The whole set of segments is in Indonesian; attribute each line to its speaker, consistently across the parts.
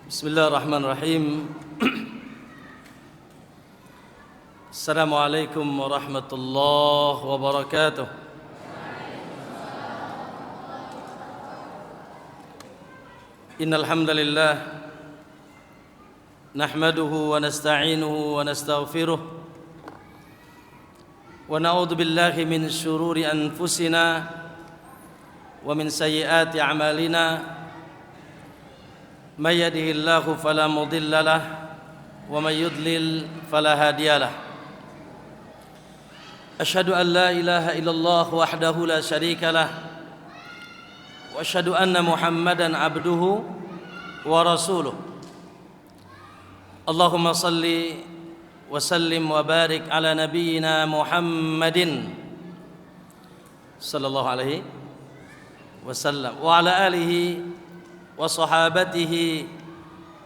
Speaker 1: Bismillahirrahmanirrahim. Assalamualaikum warahmatullahi wabarakatuh. Innal hamdalillah nahmaduhu wa nasta'inuhu wa nastaghfiruh wa na'udzu billahi min shururi anfusina wa min sayyiati a'malina. May yahdihillahu fala mudilla lahu wa may yudlil fala hadiya lahu. Asyhadu an la ilaha illallah wahdahu la syarika lahu wa asyhadu anna Muhammadan abduhu wa rasuluh. Allahumma salli wa sallim wa barik ala nabiyyina Muhammadin sallallahu alaihi wasallam wa ala alihi wa sahabatihi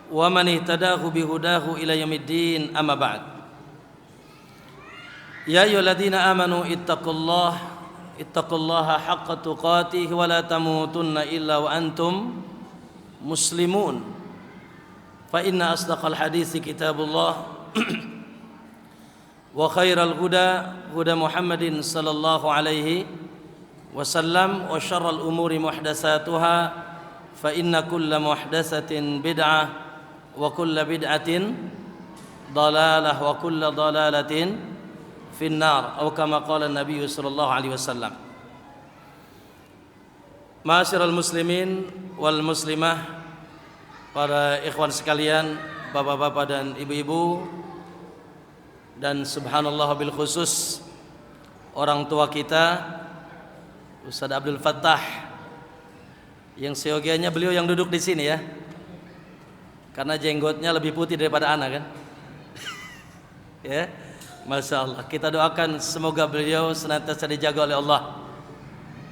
Speaker 1: wa man ihtadahu bihudahu ila yaumiddin, amma ba'd. Ya ayyuhalladzina amanu ittaqullaha haqqa tuqatih wa la tamutunna illa wa antum muslimun. Fa inna asdaqal haditsi kitabullah wa khairal huda huda Muhammadin sallallahu alaihi wasallam wa syarral umuri muhdatsatuha fa inna kulla muhdatsatin bid'ah wa kulla bid'atin dalalah wa kulla dalalatin finnar atau kama qala Nabi sallallahu alaihi wasallam. Ma'asyiral muslimin wal muslimah, para ikhwan sekalian, bapak-bapak dan ibu-ibu, dan subhanallah bil khusus orang tua kita Ustaz Abdul Fattah, yang seyogianya beliau yang duduk di sini ya, karena jenggotnya lebih putih daripada anak kan. Ya, masya Allah. Kita doakan semoga beliau senantiasa dijaga oleh Allah,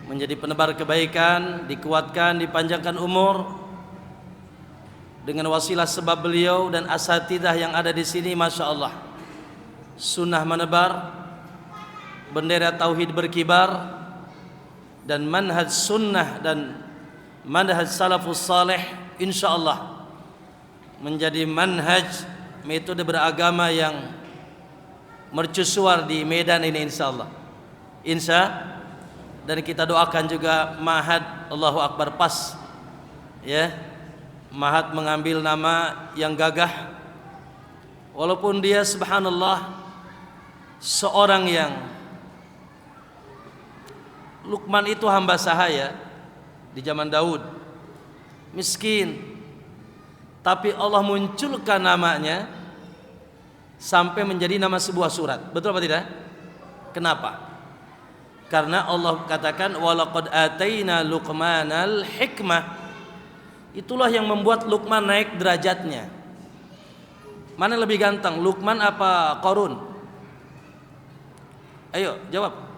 Speaker 1: menjadi penebar kebaikan, dikuatkan, dipanjangkan umur. Dengan wasilah sebab beliau dan asatidah yang ada di sini, masya Allah, sunnah menebar, bendera tauhid berkibar, dan manhaj sunnah dan manhaj salafus salih insyaallah menjadi manhaj metode beragama yang mercusuar di medan ini insyaallah. Dan kita doakan juga Ma'had Allahu Akbar PAS ya. Ma'had mengambil nama yang gagah, walaupun dia subhanallah seorang yang Luqman itu hamba sahaya di zaman Daud, miskin, tapi Allah munculkan namanya sampai menjadi nama sebuah surat. Betul apa tidak? Kenapa? Karena Allah katakan walaqad ataina Luqmanal hikmah. Itulah yang membuat Luqman naik derajatnya. Mana yang lebih ganteng, Luqman apa Qarun? Ayo jawab.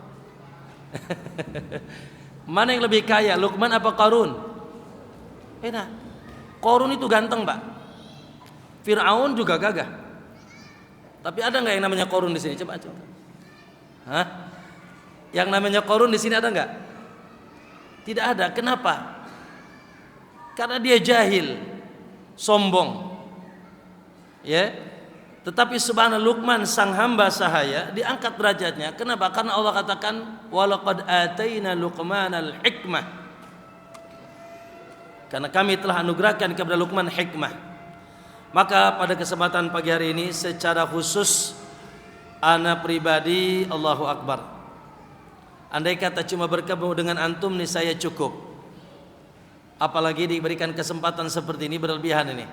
Speaker 1: Mana yang lebih kaya, Luqman apa Qarun? Enak. Qarun itu ganteng, Pak. Fir'aun juga gagah. Tapi ada nggak yang namanya Qarun di sini? Coba. Hah? Yang namanya Qarun di sini ada nggak? Tidak ada. Kenapa? Karena dia jahil, sombong. Ya. Tetapi subhanallah, Luqman sang hamba sahaya diangkat derajatnya. Kenapa? Karena Allah katakan walaqad ataina Luqmanal hikmah. Karena kami telah anugerahkan kepada Luqman hikmah. Maka pada kesempatan pagi hari ini secara khusus ana pribadi, Allahu Akbar, andai kata cuma bertemu dengan antum nih saya cukup. Apalagi diberikan kesempatan seperti ini, berlebihan ini.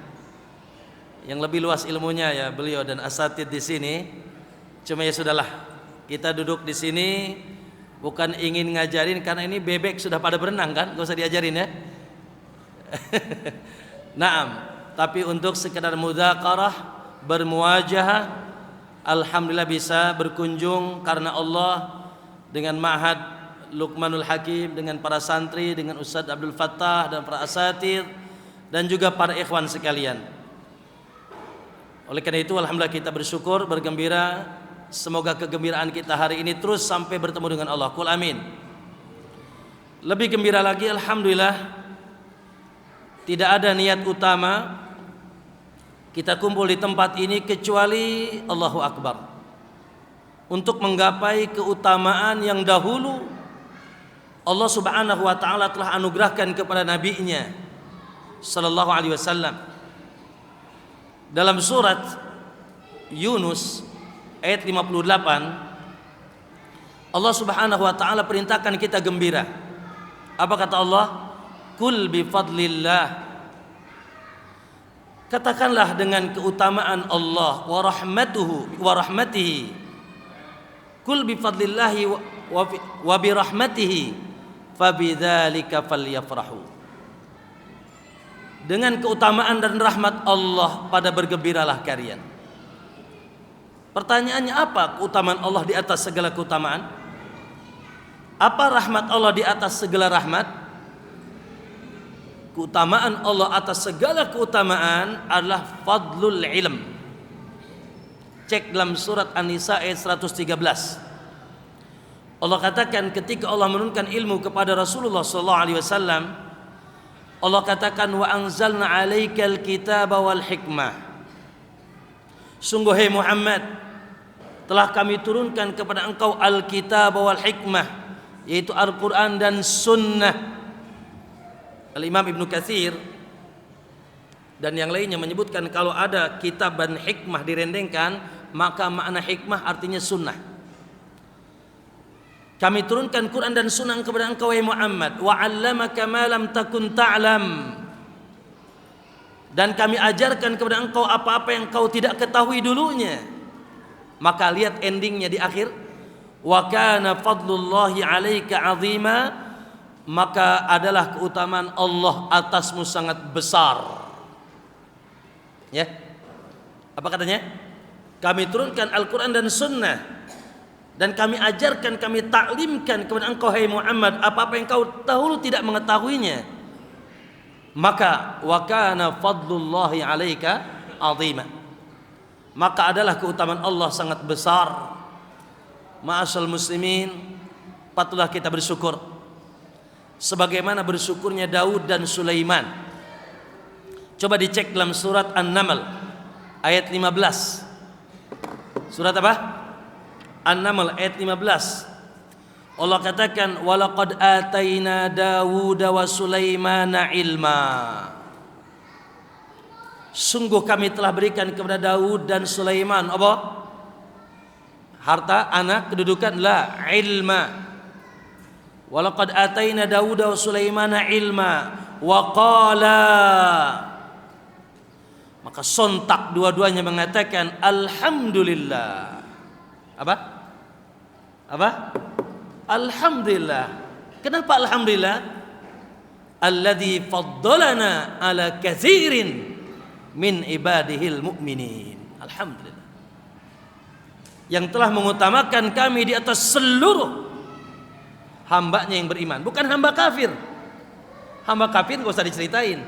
Speaker 1: Yang lebih luas ilmunya ya beliau dan asatid di sini. Cuma ya sudahlah, kita duduk di sini bukan ingin ngajarin, karena ini bebek sudah pada berenang kan, gak usah diajarin ya. Naam, tapi untuk sekedar mudzakarah, bermuajahah, alhamdulillah bisa berkunjung karena Allah dengan Ma'had Luqmanul Hakim, dengan para santri, dengan Ustaz Abdul Fattah dan para asatid, dan juga para ikhwan sekalian. Oleh karena itu alhamdulillah kita bersyukur, bergembira. Semoga kegembiraan kita hari ini terus sampai bertemu dengan Allah. Qul amin. Lebih gembira lagi alhamdulillah, tidak ada niat utama kita kumpul di tempat ini kecuali Allahu Akbar, untuk menggapai keutamaan yang dahulu Allah Subhanahu wa taala telah anugerahkan kepada nabinya sallallahu alaihi wasallam. Dalam surat Yunus ayat 58, Allah Subhanahu wa taala perintahkan kita gembira. Apa kata Allah? Kul bi fadlillah. Katakanlah dengan keutamaan Allah wa rahmatuhu wa rahmatihi. Kul bi fadlillahi wa bi rahmatihi fabidzalika falyafrahu. Dengan keutamaan dan rahmat Allah pada bergembiralah kalian. Pertanyaannya, apa keutamaan Allah di atas segala keutamaan? Apa rahmat Allah di atas segala rahmat? Keutamaan Allah atas segala keutamaan adalah fadlul ilm. Cek dalam surat An-Nisa ayat 113. Allah katakan ketika Allah menurunkan ilmu kepada Rasulullah sallallahu alaihi wasallam, Allah katakan wa anzalna 'alaikal kitaba wal hikmah. Sungguh hai Muhammad, telah kami turunkan kepada engkau al-kitab wal hikmah, yaitu Al-Qur'an dan sunnah. Al-Imam Ibnu Katsir dan yang lainnya menyebutkan kalau ada kitab dan hikmah direndengkan, maka makna hikmah artinya sunnah. Kami turunkan Quran dan sunnah kepada engkau wahai Muhammad, wa 'allamaka ma lam takun ta'lam. Dan kami ajarkan kepada engkau apa-apa yang kau tidak ketahui dulunya. Maka lihat endingnya di akhir, wa kana fadlullahi 'alaika 'azima. Maka adalah keutamaan Allah atasmu sangat besar. Ya. Apa katanya? Kami turunkan Al-Quran dan Sunnah, dan kami ajarkan, kami taklimkan kepada engkau hai Muhammad apa-apa yang kau dahulu tidak mengetahuinya. Maka wa kana fadlullahi 'alaika 'azima. Maka adalah keutamaan Allah sangat besar. Ma'asal muslimin, patutlah kita bersyukur sebagaimana bersyukurnya Daud dan Sulaiman. Coba dicek dalam surat An-Naml ayat 15. Surat apa? An-Naml ayat 15. Allah katakan walaqad ataina Dawuda wa Sulaimana ilma. Sungguh kami telah berikan kepada Daud dan Sulaiman apa? Harta, anak, kedudukan, la, ilma. Walaqad ataina Dawuda wa Sulaimana ilma wa qala. Maka sontak dua-duanya mengatakan alhamdulillah. Apa? Alhamdulillah. Kenapa alhamdulillah? Alladzi faddalana ala katsirin min ibadihil mu'minin. Alhamdulillah. Yang telah mengutamakan kami di atas seluruh hambanya yang beriman, bukan hamba kafir. Hamba kafir gak usah diceritain.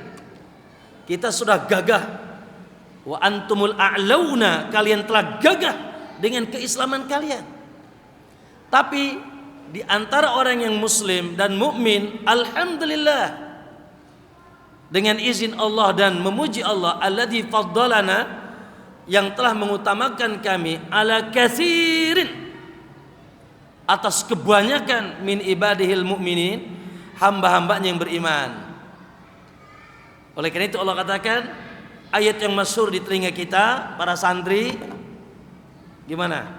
Speaker 1: Kita sudah gagah. Wa antumul a'launa, kalian telah gagah dengan keislaman kalian. Tapi di antara orang yang muslim dan mukmin, alhamdulillah, dengan izin Allah dan memuji Allah, alladzi faddalana, yang telah mengutamakan kami ala katsirin, atas kebanyakan min ibadihil mu'minin, hamba-hambanya yang beriman. Oleh karena itu Allah katakan, ayat yang masyhur di telinga kita para santri, gimana?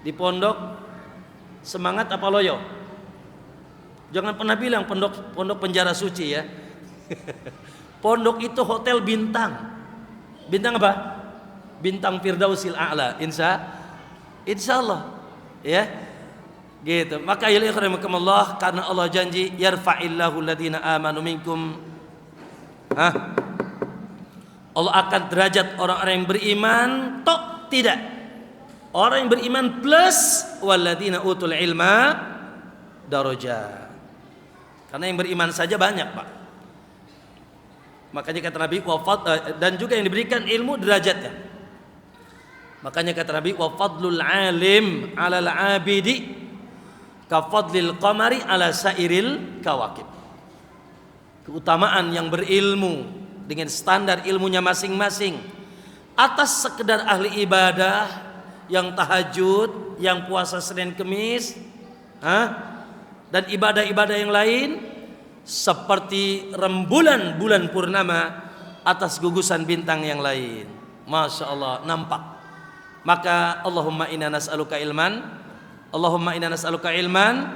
Speaker 1: Di pondok semangat apa loyo? Jangan pernah bilang pondok penjara suci ya. Pondok itu hotel bintang. Bintang apa? Bintang Firdausil A'la. Insyaallah ya. Gitu. Maka ya rahimakumullah, karena Allah janji yarfa'illahu alladhina amanu minkum. Allah akan derajat orang-orang yang beriman, tok tidak. Orang yang beriman plus walladzina utul ilma darajat. Karena yang beriman saja banyak, Pak. Makanya kata Nabi dan juga yang diberikan ilmu derajatnya. Makanya kata Nabi wa fadlul alim 'alal 'abidi kafadlil qamari ala sairil kawakib. Keutamaan yang berilmu dengan standar ilmunya masing-masing atas sekedar ahli ibadah yang tahajud, yang puasa Senin Kemis, dan ibadah-ibadah yang lain, seperti rembulan bulan purnama atas gugusan bintang yang lain. Masya Allah, nampak. Maka Allahumma inna nas'aluka ilman, Allahumma inna nas'aluka ilman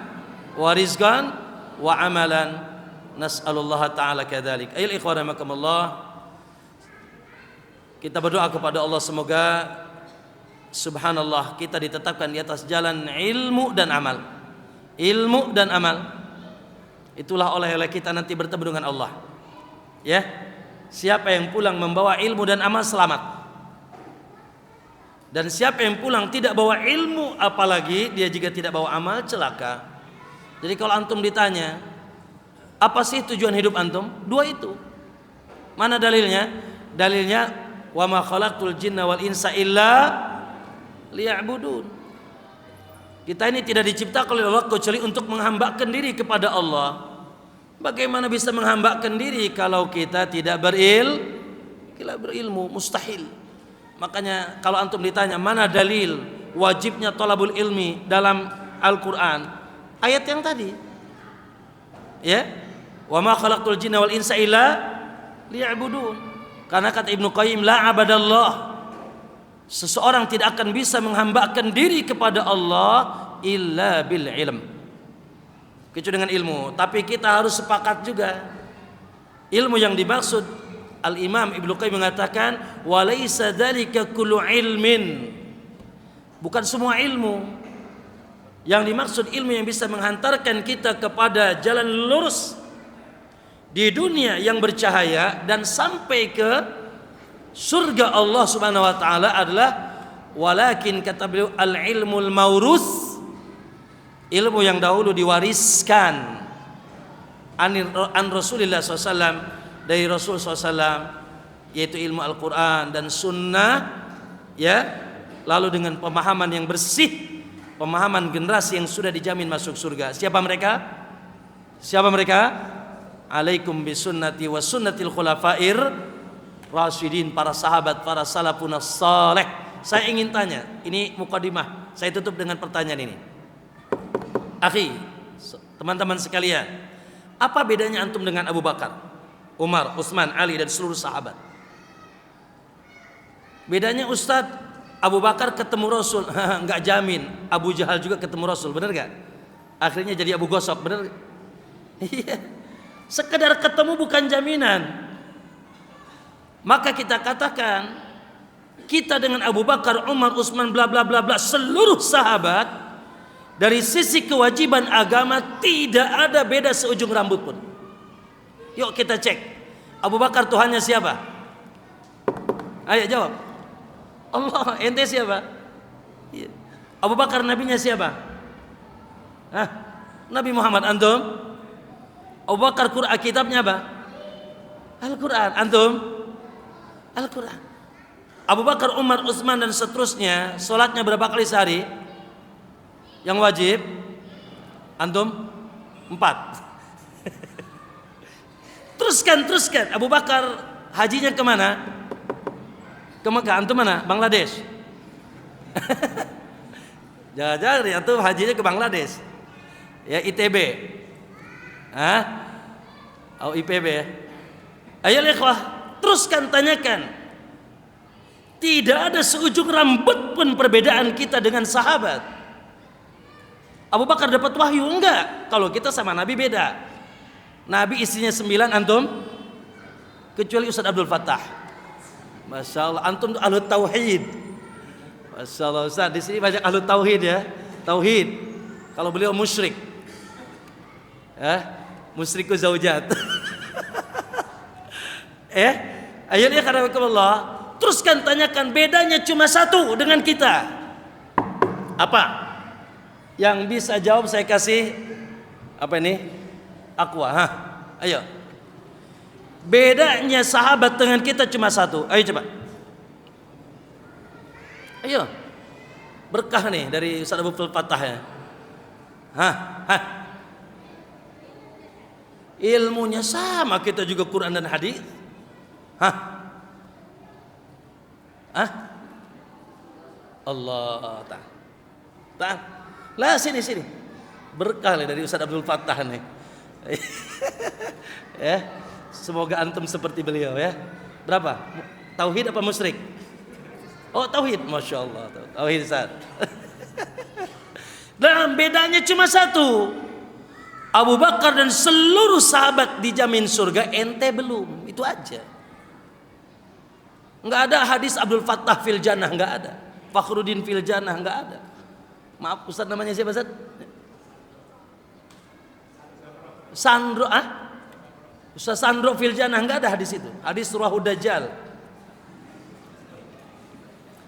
Speaker 1: wa rizqan wa amalan, nas'alullah ta'ala kadzalik. Ayol ikhwan rahimakumullah, kita berdoa kepada Allah semoga subhanallah kita ditetapkan di atas jalan ilmu dan amal. Ilmu dan amal, itulah oleh-oleh kita nanti bertemu dengan Allah. Ya, siapa yang pulang membawa ilmu dan amal selamat. Dan siapa yang pulang tidak bawa ilmu, apalagi dia juga tidak bawa amal, celaka. Jadi kalau antum ditanya, apa sih tujuan hidup antum? Dua itu. Mana dalilnya? Dalilnya, wa ma khalaqtul jinna wal insa illa liya'budun. Kita ini tidak diciptakan oleh Allah kecuali untuk menghambakan diri kepada Allah. Bagaimana bisa menghambakan diri kalau kita tidak berilmu? Mustahil. Makanya kalau antum ditanya mana dalil wajibnya thalabul ilmi dalam Al-Quran, ayat yang tadi, ya, wa ma khalaqtul jinna wal insa illa liya'budun. Karena kata Ibnu Qayyim, la abadallah, seseorang tidak akan bisa menghambakan diri kepada Allah illa bil ilm, kecuali dengan ilmu. Tapi kita harus sepakat juga, ilmu yang dimaksud, Al-Imam Ibnu Qayyim mengatakan, walaysa dzalika kullu ilmin, bukan semua ilmu. Yang dimaksud ilmu yang bisa menghantarkan kita kepada jalan lurus di dunia yang bercahaya dan sampai ke surga Allah Subhanahu wa taala adalah, walakin kata beliau, al-ilmul mauruth, ilmu yang dahulu diwariskan an Rasulullah SAW, dari Rasul SAW, yaitu ilmu Al-Quran dan Sunnah, ya, lalu dengan pemahaman yang bersih, pemahaman generasi yang sudah dijamin masuk surga. Siapa mereka? Siapa mereka? Alaikum bisunnati wa sunnatil khulafair rasyidin, para sahabat, para salafun saleh. Saya ingin tanya, ini mukadimah, saya tutup dengan pertanyaan ini. Akhi, teman-teman sekalian, apa bedanya antum dengan Abu Bakar, Umar, Utsman, Ali dan seluruh sahabat? Bedanya, Ustadz, Abu Bakar ketemu Rasul, enggak jamin. Abu Jahal juga ketemu Rasul, benar enggak? Akhirnya jadi Abu Gosok, benar? Iya. Sekedar ketemu bukan jaminan. Maka kita katakan, kita dengan Abu Bakar, Umar, Utsman, bla bla bla bla, seluruh sahabat, dari sisi kewajiban agama tidak ada beda seujung rambut pun. Yuk kita cek, Abu Bakar Tuhannya siapa? Ayo jawab. Allah. Ente siapa? Abu Bakar nabinya siapa? Nabi Muhammad. Antum? Abu Bakar Quran kitabnya apa? Al-Quran. Antum? Al-Quran. Abu Bakar, Umar, Utsman dan seterusnya sholatnya berapa kali sehari? Yang wajib? Antum? 4. Teruskan. Abu Bakar hajinya kemana? Ke Mekah. Antum mana? Bangladesh. Jangan-jangan antum hajinya ke Bangladesh. Ya, ITB. IPB ya. Ayo ikhwah, teruskan tanyakan. Tidak ada seujung rambut pun perbedaan kita dengan sahabat. Abu Bakar dapat wahyu? Enggak. Kalau kita sama Nabi beda. Nabi istrinya 9, antum? Kecuali Ustaz Abdul Fattah. Masya Allah, antum ahlu tauhid. Masya Allah, Ustaz, di sini banyak ahlu tauhid ya. Tauhid. Kalau beliau musyrik, musyriku zaujat. Ayo ya karena Allah. Teruskan tanyakan, bedanya cuma satu dengan kita. Apa? Yang bisa jawab saya kasih apa ini? Aqwa. Ayo. Bedanya sahabat dengan kita cuma satu. Ayo coba. Ayo. Berkah nih dari Ustaz Abdul Fattah ya. Ilmunya sama, kita juga Quran dan hadis. Ah? Allah Ta'ala. Lah sini. Berkah dari Ustaz Abdul Fattah nih. Ya. Semoga antum seperti beliau ya. Berapa? Tauhid apa musyrik? Oh, tauhid. Masya Allah. Tauhid Ustaz. Dan bedanya cuma satu. Abu Bakar dan seluruh sahabat dijamin surga, ente belum. Itu aja. Enggak ada hadis Abdul Fattah fil jannah, enggak ada. Fakhruddin fil jannah, enggak ada. Maaf Ustaz, namanya siapa Ustaz? Sandro, Ustaz Sandro fil jannah, enggak ada hadis itu. Hadis Surahud Dajjal.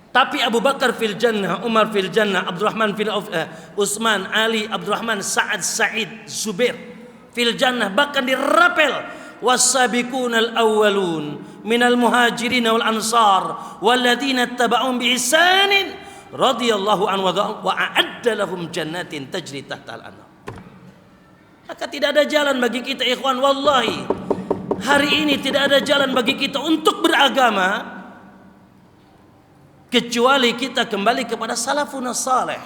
Speaker 1: Tapi Abu Bakar fil jannah, Umar fil jannah, Abdurrahman fil Utsman, Ali, Abdurrahman, Sa'ad, Sa'id, Zubair fil jannah, bahkan dirapel was-sabiqunal awwalun minal muhajirin wal ansar walladzina ittaba'uhum bi ihsanin radhiyallahu anhu wa a'adda lahum jannatin tajri tahtal anhar. Maka tidak ada jalan bagi kita ikhwan, wallahi hari ini tidak ada jalan bagi kita untuk beragama kecuali kita kembali kepada salafun salih.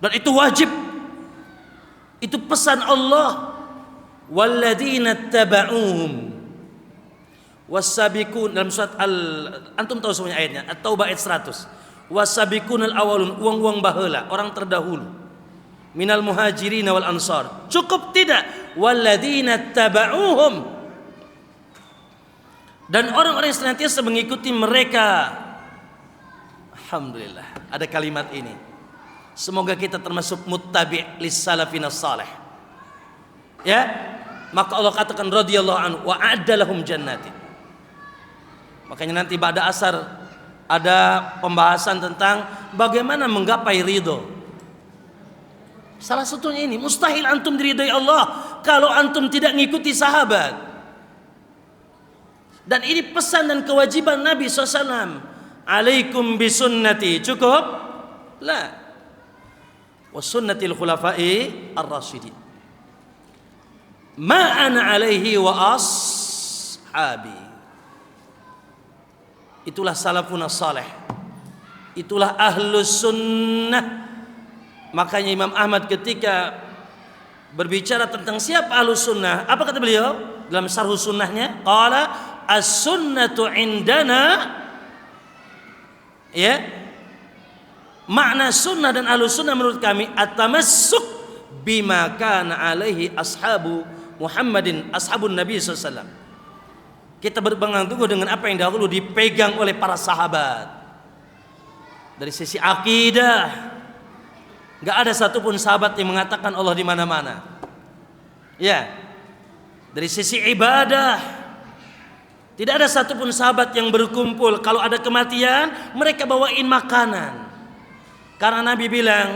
Speaker 1: Dan itu wajib. Itu pesan Allah. Walladzina taba'uhum was-sabiqun, dalam surat antum tahu semuanya ayatnya, At-Taubah ayat 100. Was-sabiqunal awwalun, uang baheula, orang terdahulu. Minal muhajirin wal ansar. Cukup tidak? Walladzina taba'uhum, dan orang-orang yang senantiasa mengikuti mereka. Alhamdulillah, ada kalimat ini. Semoga kita termasuk muttabi' lis salafin salih. Ya, maka Allah katakan radhiyallahu anhu wa a'adda lahum jannatin. Makanya nanti pada asar ada pembahasan tentang bagaimana menggapai ridho. Salah satunya ini, mustahil antum diridhai Allah kalau antum tidak mengikuti sahabat. Dan ini pesan dan kewajiban Nabi SAW. Alaikum bisunnati, cukup? La. Wa sunnatil khulafa'i ar-rasyidin. Ma ana alaihi wa ashabi. Itulah salafun salih. Itulah ahlus sunnah. Makanya Imam Ahmad ketika berbicara tentang siapa ahlus sunnah, apa kata beliau dalam syarh sunnahnya? Qala as-sunnatu indana, ya, makna sunnah dan ahlus sunnah menurut kami at-tamassuk bima kana alaihi ashabu Muhammadin, ashabun Nabi SAW. Kita berpegang teguh dengan apa yang dahulu dipegang oleh para sahabat. Dari sisi akidah, nggak ada satupun sahabat yang mengatakan Allah di mana-mana. Ya, dari sisi ibadah, tidak ada satupun sahabat yang berkumpul kalau ada kematian mereka bawain makanan. Karena Nabi bilang,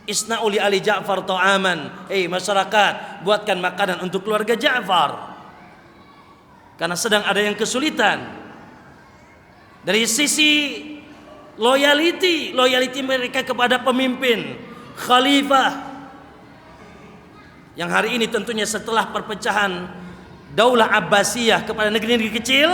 Speaker 1: Isna'uli ali Ja'far ta'aman. Masyarakat, buatkan makanan untuk keluarga Ja'far. Karena sedang ada yang kesulitan. Dari sisi loyalty mereka kepada pemimpin, khalifah. Yang hari ini tentunya setelah perpecahan Daulah Abbasiyah kepada negeri-negeri kecil,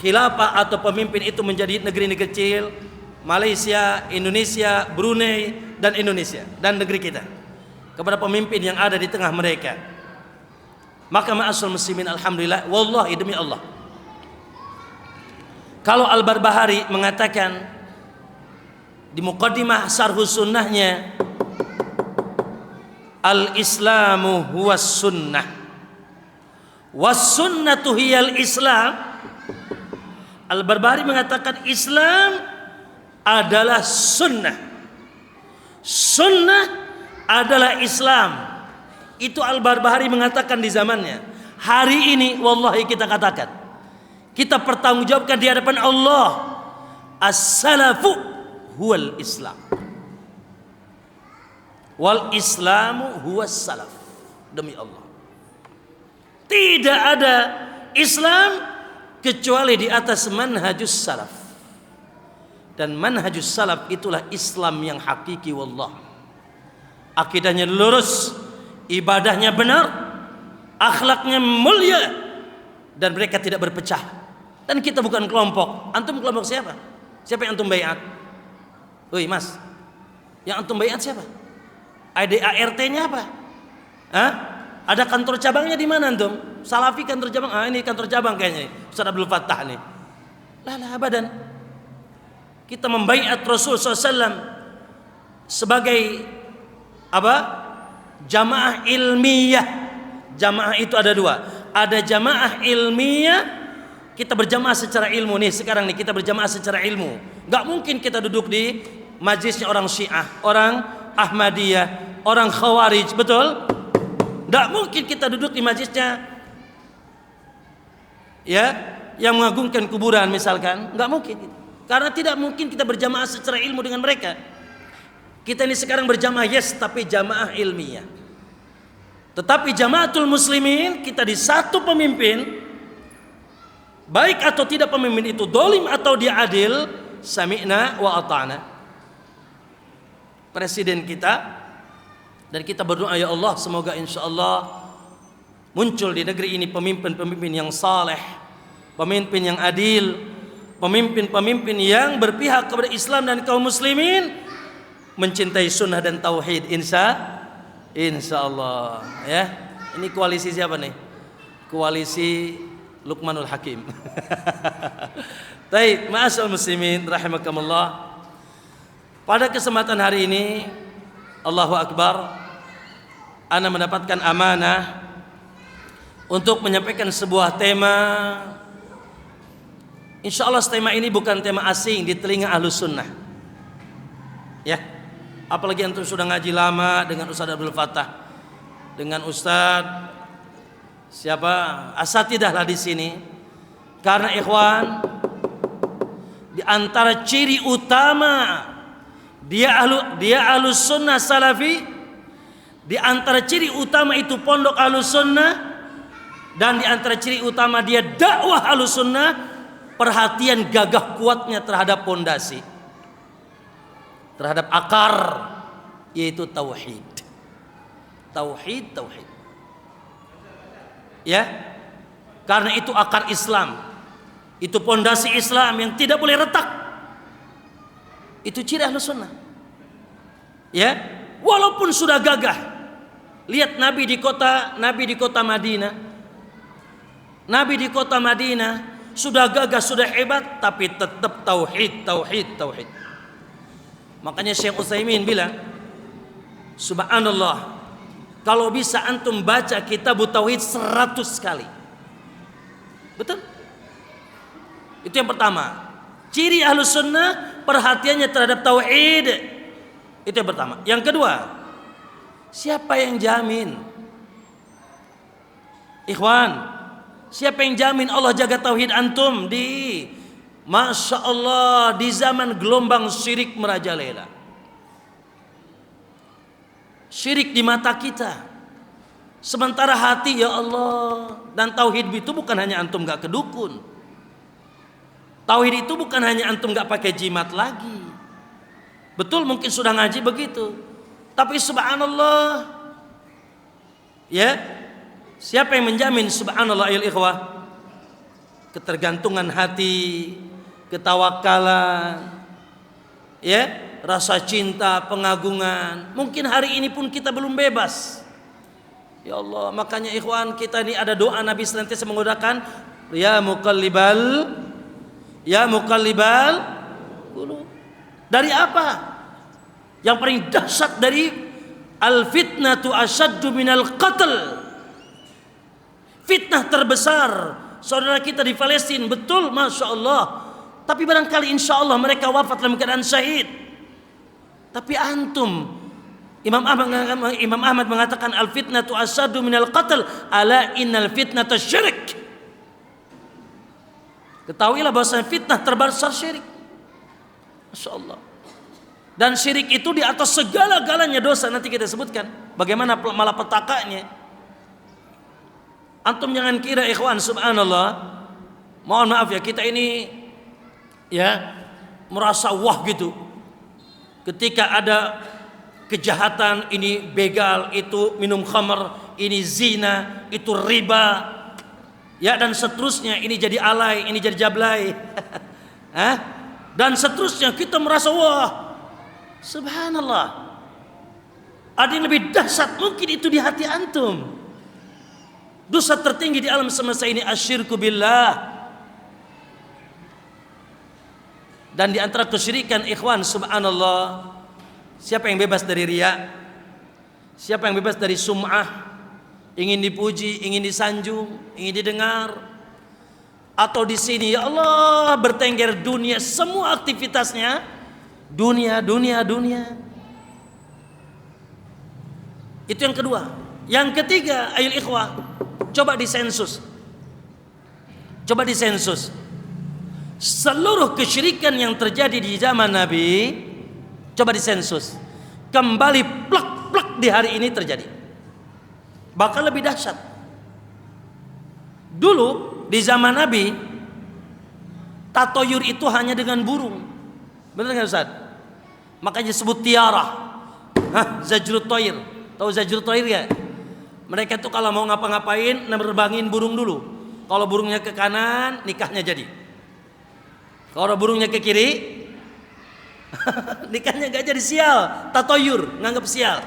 Speaker 1: khilafah atau pemimpin itu menjadi negeri-negeri kecil, Malaysia, Indonesia, Brunei, dan Indonesia, dan negeri kita, kepada pemimpin yang ada di tengah mereka. Maka ma'asyiral muslimin, alhamdulillah, wallahi demi Allah, kalau Al-Barbahari mengatakan di muqaddimah syarhus sunnahnya, al-islamu huwas sunnah was sunnatu hiyal islam. Al-Barbahari mengatakan Islam adalah sunnah, sunnah adalah Islam. Itu Al-Barbahari mengatakan di zamannya. Hari ini wallahi kita katakan, kita pertanggungjawabkan di hadapan Allah, as-salafu huwal islam wal islamu huwas salaf. Demi Allah, tidak ada Islam kecuali di atas manhajus salaf. Dan manhajus salaf itulah Islam yang hakiki, wallah. Akidahnya lurus, ibadahnya benar, akhlaknya mulia, dan mereka tidak berpecah Dan kita bukan kelompok. Antum kelompok siapa? Siapa yang antum baiat? Woi mas, yang antum baiat siapa? ART-nya apa? Hah? Ada kantor cabangnya di mana antum? Salafi kantor cabang. Ah ini kantor cabang kayaknya. Ustaz Abdul Fattah nih. Lah abadan. Kita membaiat Rasul SAW sebagai apa? Jamaah ilmiah. Jamaah itu ada dua. Ada jamaah ilmiah. Kita berjamaah secara ilmu nih. Sekarang nih kita berjamaah secara ilmu. Gak mungkin kita duduk di majlisnya orang Syiah, orang Ahmadiyah, orang Khawarij, betul? Gak mungkin kita duduk di majlisnya ya yang mengagungkan kuburan misalkan. Gak mungkin. Karena tidak mungkin kita berjamaah secara ilmu dengan mereka. Kita ini sekarang berjamaah yes, tapi jamaah ilmiah. Tetapi jamaatul muslimin kita di satu pemimpin, baik atau tidak pemimpin itu dolim atau dia adil, sami'na wa ata'na. Presiden kita, dan kita berdoa ya Allah semoga insya Allah muncul di negeri ini pemimpin-pemimpin yang saleh, pemimpin yang adil, pemimpin-pemimpin yang berpihak kepada Islam dan kaum muslimin, mencintai sunnah dan tauhid. Insya Allah ya. Ini koalisi siapa nih? Koalisi Luqmanul Hakim. Baik, ma'asyiral muslimin rahimakumullah. Pada kesempatan hari ini, Allahu Akbar, ana mendapatkan amanah untuk menyampaikan sebuah tema. Insya Allah tema ini bukan tema asing di telinga Ahlus Sunnah. Ya, apalagi antum sudah ngaji lama dengan Ustaz Abdul Fattah, dengan Ustaz siapa asatidah lah di sini. Karena ikhwan, di antara ciri utama dia Ahlus Sunnah Salafi, di antara ciri utama itu pondok Ahlus Sunnah, dan di antara ciri utama dia dakwah Ahlus Sunnah, perhatian gagah kuatnya terhadap pondasi, terhadap akar, yaitu tauhid. Tauhid. Ya, karena itu akar Islam, itu pondasi Islam yang tidak boleh retak. Itu ciri Ahlus Sunnah. Ya, walaupun sudah gagah. Lihat Nabi di kota Madinah. Nabi di kota Madinah sudah gagah, sudah hebat, tapi tetap tauhid. Makanya Syekh Utsaimin bilang, subhanallah, kalau bisa antum baca kitab tauhid 100 kali. Betul? Itu yang pertama. Ciri Ahlus Sunnah perhatiannya terhadap tauhid. Itu yang pertama. Yang kedua, siapa yang jamin? Ikhwan, siapa yang jamin Allah jaga tauhid antum di Masya Allah di zaman gelombang syirik merajalela? Syirik di mata kita. Sementara hati ya Allah, dan tauhid itu bukan hanya antum gak kedukun. Tauhid itu bukan hanya antum gak pakai jimat lagi. Betul, mungkin sudah ngaji begitu. Tapi subhanallah, ya, siapa yang menjamin subhanallah ayol ikhwah? Ketergantungan hati, ketawakalan, ya, rasa cinta, pengagungan. Mungkin hari ini pun kita belum bebas. Ya Allah, makanya ikhwan, kita ini ada doa Nabi senantiasa menggunakan Ya muqallibal qulub. Dari apa? Yang paling dahsyat dari al-fitnatu asyaddu minal qatl. Fitnah terbesar saudara kita di Palestina, betul, Masya Allah. Tapi barangkali insya Allah mereka wafat dalam keadaan syahid. Tapi antum, Imam Ahmad mengatakan al-fitnatu asyaddu minal qatl, ala innal fitnata syirik. Ketahuilah bahwa fitnah terbesar syirik. Masya Allah. Dan syirik itu di atas segala-galanya dosa. Nanti kita sebutkan bagaimana malapetakanya. Antum jangan kira ikhwan, subhanallah, mohon maaf ya, kita ini ya merasa wah gitu ketika ada kejahatan, ini begal, itu minum khamr, ini zina, itu riba. Ya, dan seterusnya, ini jadi alay, ini jadi jablay. Hah? Dan seterusnya kita merasa wah, subhanallah. Ada yang lebih dahsyat mungkin itu di hati antum. Dosa tertinggi di alam semesta ini asyirku billah. Dan di antara kesyirikan ikhwan, subhanallah, siapa yang bebas dari riya? Siapa yang bebas dari sum'ah? Ingin dipuji, ingin disanjung, ingin didengar, atau di sini ya Allah bertengger dunia, semua aktivitasnya dunia. Itu yang kedua. Yang ketiga, ayol ikhwah, coba disensus. Seluruh kesyirikan yang terjadi di zaman Nabi, coba disensus. Kembali plak-plak di hari ini terjadi. Bahkan lebih dahsyat. Dulu di zaman Nabi, tatoyur itu hanya dengan burung. Benar nggak Ustaz? Makanya disebut tiarah. Zajrut toir. Tahu zajrut toir ya? Mereka tuh kalau mau ngapa-ngapain nerbangin burung dulu. Kalau burungnya ke kanan, nikahnya jadi. Kalau burungnya ke kiri, nikahnya gak jadi, sial. Tatoyur, nganggap sial.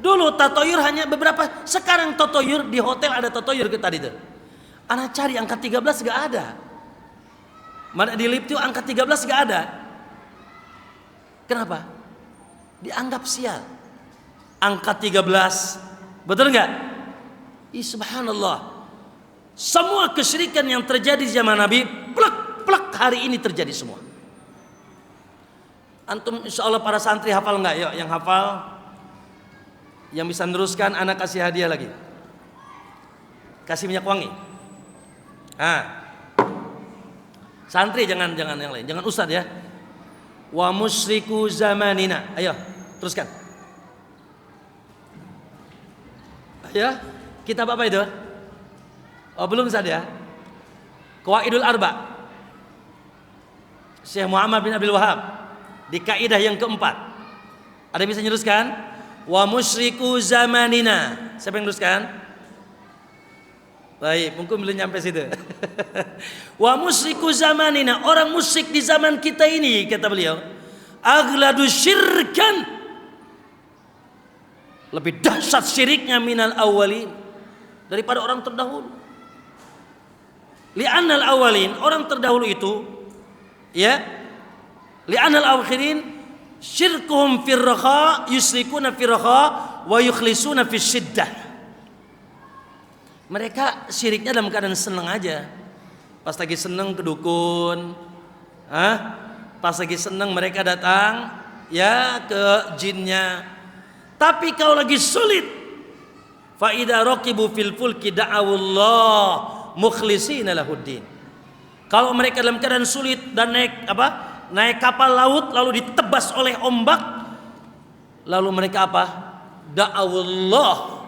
Speaker 1: Dulu tatoyur hanya beberapa, sekarang tatoyur di hotel ada tatoyur ke tadi tuh. Anak cari angka 13 gak ada. Mana di lift tuh angka 13 gak ada. Kenapa? Dianggap sial. Angka 13, betul nggak? Subhanallah. Semua kesyirikan yang terjadi di zaman Nabi, plak hari ini terjadi semua. Antum insya Allah para santri hafal nggak? Yuk, yang hafal, yang bisa meneruskan, anak kasih hadiah lagi. Kasih minyak wangi. Santri jangan yang lain, jangan ustadz ya. Wa musyriku zamanina. Ayo, teruskan. Ya, kitab apa itu? Oh, belum Ustaz ya. Qawaidul Arba. Syekh Muhammad bin Abdul Wahab di kaidah yang keempat. Ada yang bisa meneruskan? Wa musyriku zamanina. Siapa yang meneruskan? Baik, mungkin belum nyampe situ. Wa musyriku zamanina, orang musyrik di zaman kita ini, kata beliau, aghladu syirkan, lebih dahsyat syiriknya minal awalin, daripada orang terdahulu. Li'annal awalin, orang terdahulu itu, ya, li'annal akhirin syirkuhum firraha yusrikuna firraha wa yukhlisuna fisyiddah. Mereka syiriknya dalam keadaan senang aja. Pas lagi senang ke dukun, pas lagi senang mereka datang ya ke jinnya. Tapi kalau lagi sulit, fa idza raqibu fil fulki da'awullah mukhlishina lahuddin. Kalau mereka dalam keadaan sulit dan naik kapal laut lalu ditebas oleh ombak, lalu mereka da'awullah,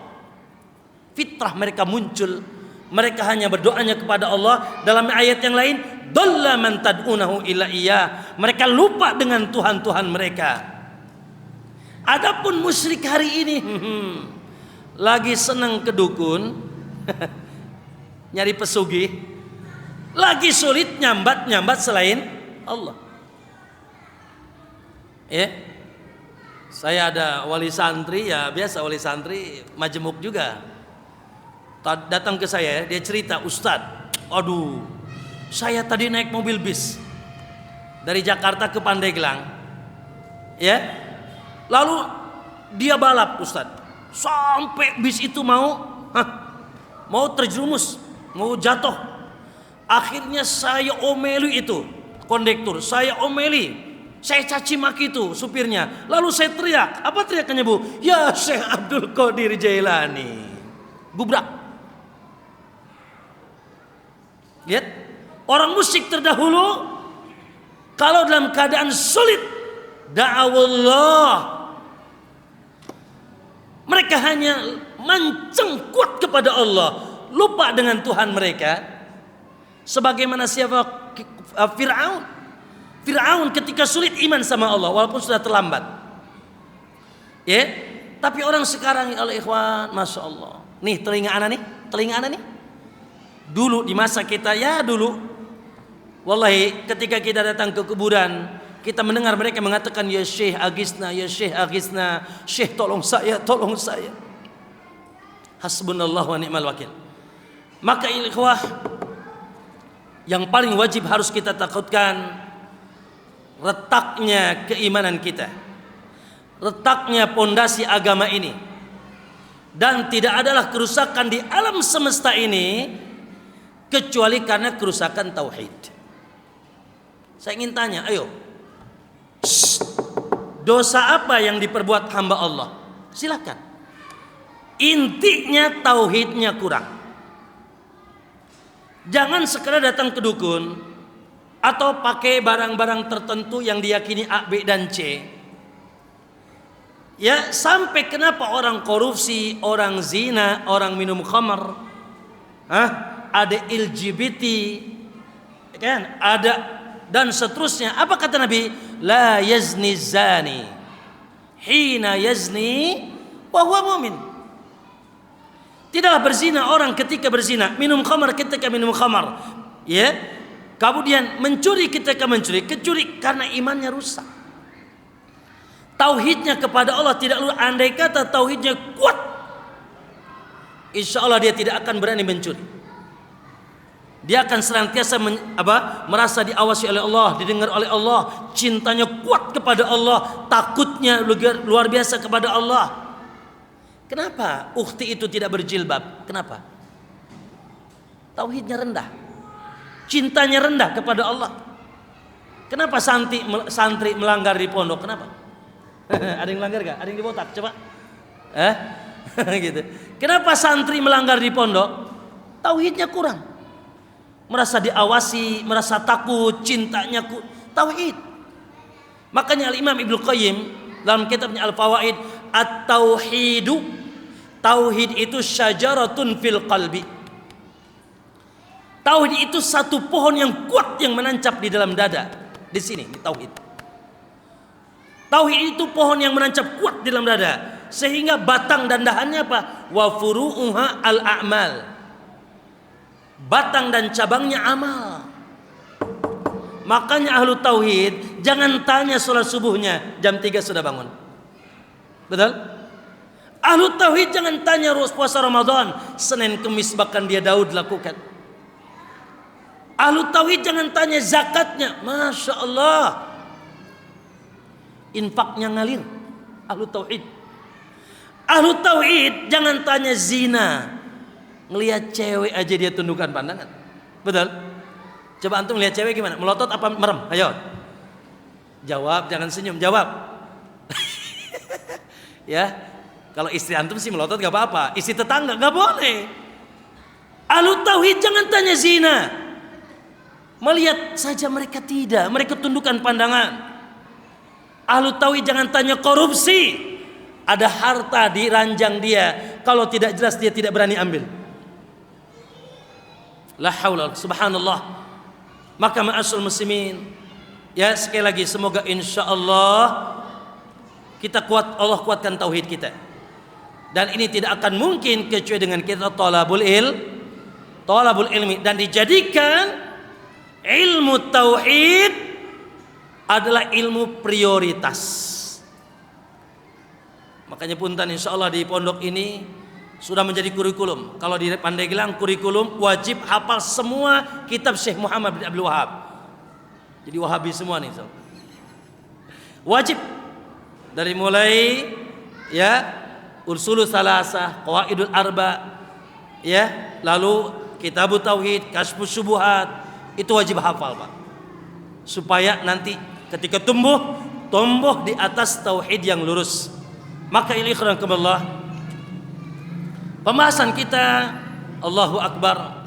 Speaker 1: fitrah mereka muncul, mereka hanya berdoanya kepada Allah. Dalam ayat yang lain, dalla man tad'unahu illa iyyah, mereka lupa dengan Tuhan-Tuhan mereka. Adapun musyrik hari ini lagi senang ke dukun, nyari pesugih, lagi sulit nyambat selain Allah. Ya, saya ada wali santri, ya biasa wali santri majemuk juga. Datang ke saya, dia cerita, Ustadz, aduh, saya tadi naik mobil bis dari Jakarta ke Pandeglang, ya. Lalu dia balap Ustadz, sampai bis itu mau terjerumus, mau jatuh. Akhirnya saya omeli itu kondektur, saya caci maki itu supirnya. Lalu saya teriak, apa teriakannya Bu? Ya Syekh Abdul Qadir Jailani. Gubrak. Lihat, orang musyrik terdahulu kalau dalam keadaan sulit, da'awullah, mereka hanya mencengkut kepada Allah, lupa dengan Tuhan mereka. Sebagaimana siapa Fir'aun ketika sulit iman sama Allah walaupun sudah terlambat. Ya, tapi orang sekarang ya Allah ikhwan, masya Allah. Nih telinga anak nih, Dulu di masa kita, ya dulu, wallahi ketika kita datang ke kuburan, kita mendengar mereka mengatakan, ya Syekh agisna, ya Syekh agisna, Syekh tolong saya, tolong saya. Hasbunallah wa ni'mal wakil. Maka ikhwah, yang paling wajib harus kita takutkan retaknya keimanan kita, retaknya pondasi agama ini. Dan tidak adalah kerusakan di alam semesta ini kecuali karena kerusakan tauhid. Saya ingin tanya, ayo, dosa apa yang diperbuat hamba Allah? Silakan. Intinya tauhidnya kurang. Jangan sekedar datang ke dukun atau pakai barang-barang tertentu yang diyakini A, B, dan C. Ya, sampai kenapa orang korupsi, orang zina, orang minum khamar, ada LGBT, kan? Ada dan seterusnya. Apa kata Nabi? La yazni zani hina yazni wa huwa mu'min. Tidaklah berzina orang ketika berzina, minum khamar ketika minum khamar, ya. Kemudian mencuri ketika mencuri, karena imannya rusak. Tauhidnya kepada Allah tidak lurus. Andai kata tauhidnya kuat, insya Allah dia tidak akan berani mencuri. Dia akan senantiasa merasa diawasi oleh Allah, didengar oleh Allah, cintanya kuat kepada Allah, takutnya luar biasa kepada Allah. Kenapa ukhti itu tidak berjilbab? Kenapa? Tauhidnya rendah, cintanya rendah kepada Allah. Kenapa santri melanggar di pondok? Kenapa? Ada yang melanggar gak? Ada yang dibotak? Coba. Gitu. Kenapa santri melanggar di pondok? Tauhidnya kurang. Merasa diawasi, merasa takut, cintanya tauhid. Makanya Al-Imam Ibnu Qayyim dalam kitabnya Al-Fawaid, at-tauhidu, tauhid itu syajaratun fil qalbi. Tauhid itu satu pohon yang kuat yang menancap di dalam dada. Di sini, di tauhid. Tauhid itu pohon yang menancap kuat di dalam dada, sehingga batang dan dahannya apa? Wa furu'uha al-a'mal. Batang dan cabangnya amal. Makanya ahlu tauhid jangan tanya sholat subuhnya jam 3 sudah bangun. Betul? Ahlu tauhid jangan tanya puasa Ramadan Senin Kemis bahkan dia Daud lakukan. Ahlu tauhid jangan tanya zakatnya, Masya Allah, infaknya ngalir. Ahlu tauhid. Ahlu tauhid jangan tanya zina, ngelihat cewek aja dia tundukkan pandangan. Betul? Coba antum lihat cewek gimana? Melotot apa merem? Ayo. Jawab, jangan senyum, jawab. Ya. Kalau istri antum sih melotot gak apa-apa, istri tetangga gak boleh. Ahlu tauhid jangan tanya zina. Melihat saja mereka tidak, mereka tundukkan pandangan. Ahlu tauhid jangan tanya korupsi. Ada harta di ranjang dia, kalau tidak jelas dia tidak berani ambil. La haula, subhanallah. Maka ma'asyarul muslimin, ya sekali lagi semoga insyaallah kita kuat, Allah kuatkan tauhid kita. Dan ini tidak akan mungkin kecuali dengan kita talabul ilmi, dan dijadikan ilmu tauhid adalah ilmu prioritas. Makanya punten insyaallah di pondok ini sudah menjadi kurikulum. Kalau di Pandeglang kurikulum wajib hafal semua kitab Syekh Muhammad bin Abdul Wahab. Jadi Wahabi semua nih, so. Wajib dari mulai ya Usulul Salasah, Qawaidul Arba, ya, lalu Kitabut Tauhid, Kasyfus Syubuhat, itu wajib hafal, Pak. Supaya nanti ketika tumbuh di atas tauhid yang lurus. Maka ini ikhwanakumullah, pembahasan kita, Allahu Akbar,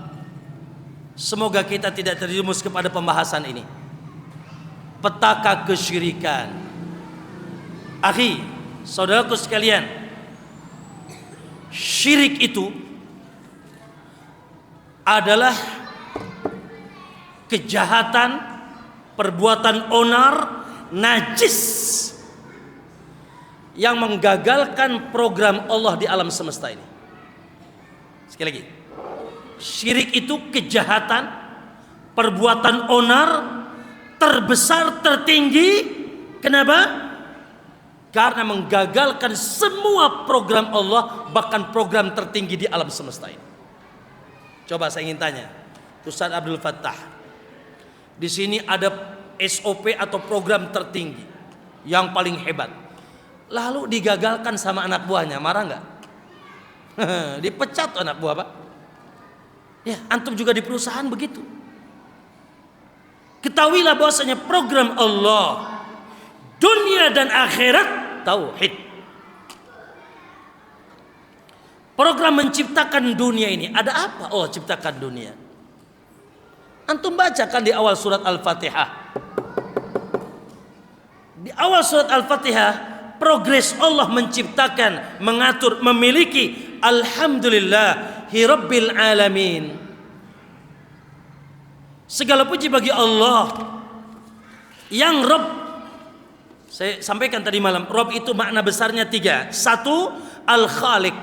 Speaker 1: semoga kita tidak terjerumus kepada pembahasan ini. Petaka kesyirikan. Akhi, saudaraku sekalian, syirik itu adalah kejahatan, perbuatan onar, najis yang menggagalkan program Allah di alam semesta ini. Sekali lagi, Syirik itu kejahatan, perbuatan onar terbesar, tertinggi. Kenapa? Karena menggagalkan semua program Allah, bahkan program tertinggi di alam semesta ini. Coba saya ingin tanya, Ustaz Abdul Fattah, di sini ada SOP atau program tertinggi yang paling hebat, lalu digagalkan sama anak buahnya, marah nggak? Dipecat anak buah, Pak. Ya, antum juga di perusahaan begitu. Ketahuilah bahwasanya program Allah dunia dan akhirat tauhid. Program menciptakan dunia ini ada apa? Oh, ciptakan dunia. Antum bacakan di awal surat Al-Fatihah. Di awal surat Al-Fatihah, progres Allah menciptakan, mengatur, memiliki. Alhamdulillahi Rabbil Alamin. Segala puji bagi Allah yang Rabb. Saya sampaikan tadi malam, Rabb itu makna besarnya 3. 1, Al-Khaliq.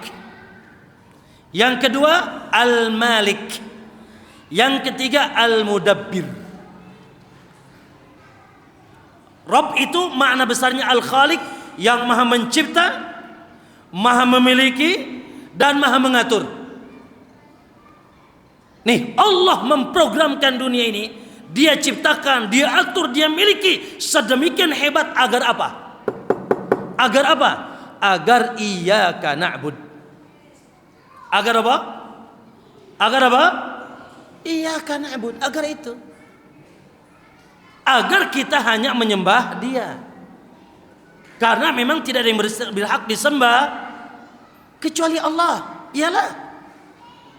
Speaker 1: Yang kedua, Al-Malik. Yang ketiga, Al-Mudabbir. Rabb itu makna besarnya Al-Khaliq, yang maha mencipta, maha memiliki, dan maha mengatur. Nih, Allah memprogramkan dunia ini. Dia ciptakan, dia atur, dia miliki sedemikian hebat agar apa? Agar apa? Agar iyyaka na'bud. Agar apa? Agar apa? Iyyaka na'bud. Agar itu. Agar kita hanya menyembah Dia. Karena memang tidak ada yang berhak disembah kecuali Allah. Iyalah.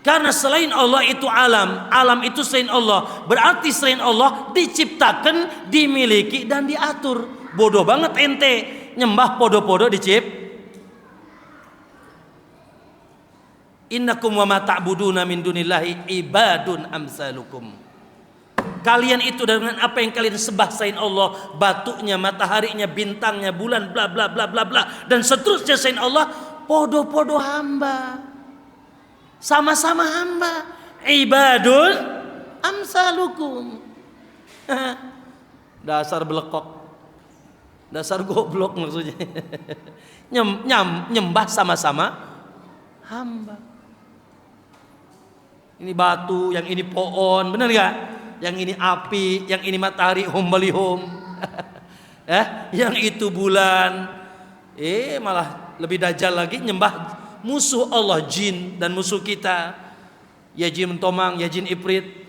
Speaker 1: Karena selain Allah itu alam, alam itu selain Allah. Berarti selain Allah diciptakan, dimiliki, dan diatur. Bodoh banget ente nyembah podo-podo dicip. Innakum wa ma ta'buduna min dunillahi ibadun amsalukum. Kalian itu dengan apa yang kalian sembah selain Allah, batunya, mataharinya, bintangnya, bulan, bla bla bla bla bla, dan seterusnya selain Allah, podo-podo hamba. Sama-sama hamba, ibadun amsalukum. Dasar belekok, dasar goblok maksudnya. Nyembah sama-sama hamba. Ini batu, yang ini pohon, benar nggak? Yang ini api, yang ini matahari, hum balihum. Yang itu bulan. Malah lebih dajal lagi, nyembah musuh Allah, jin, dan musuh kita, ya jin tomang, ya jin ifrit.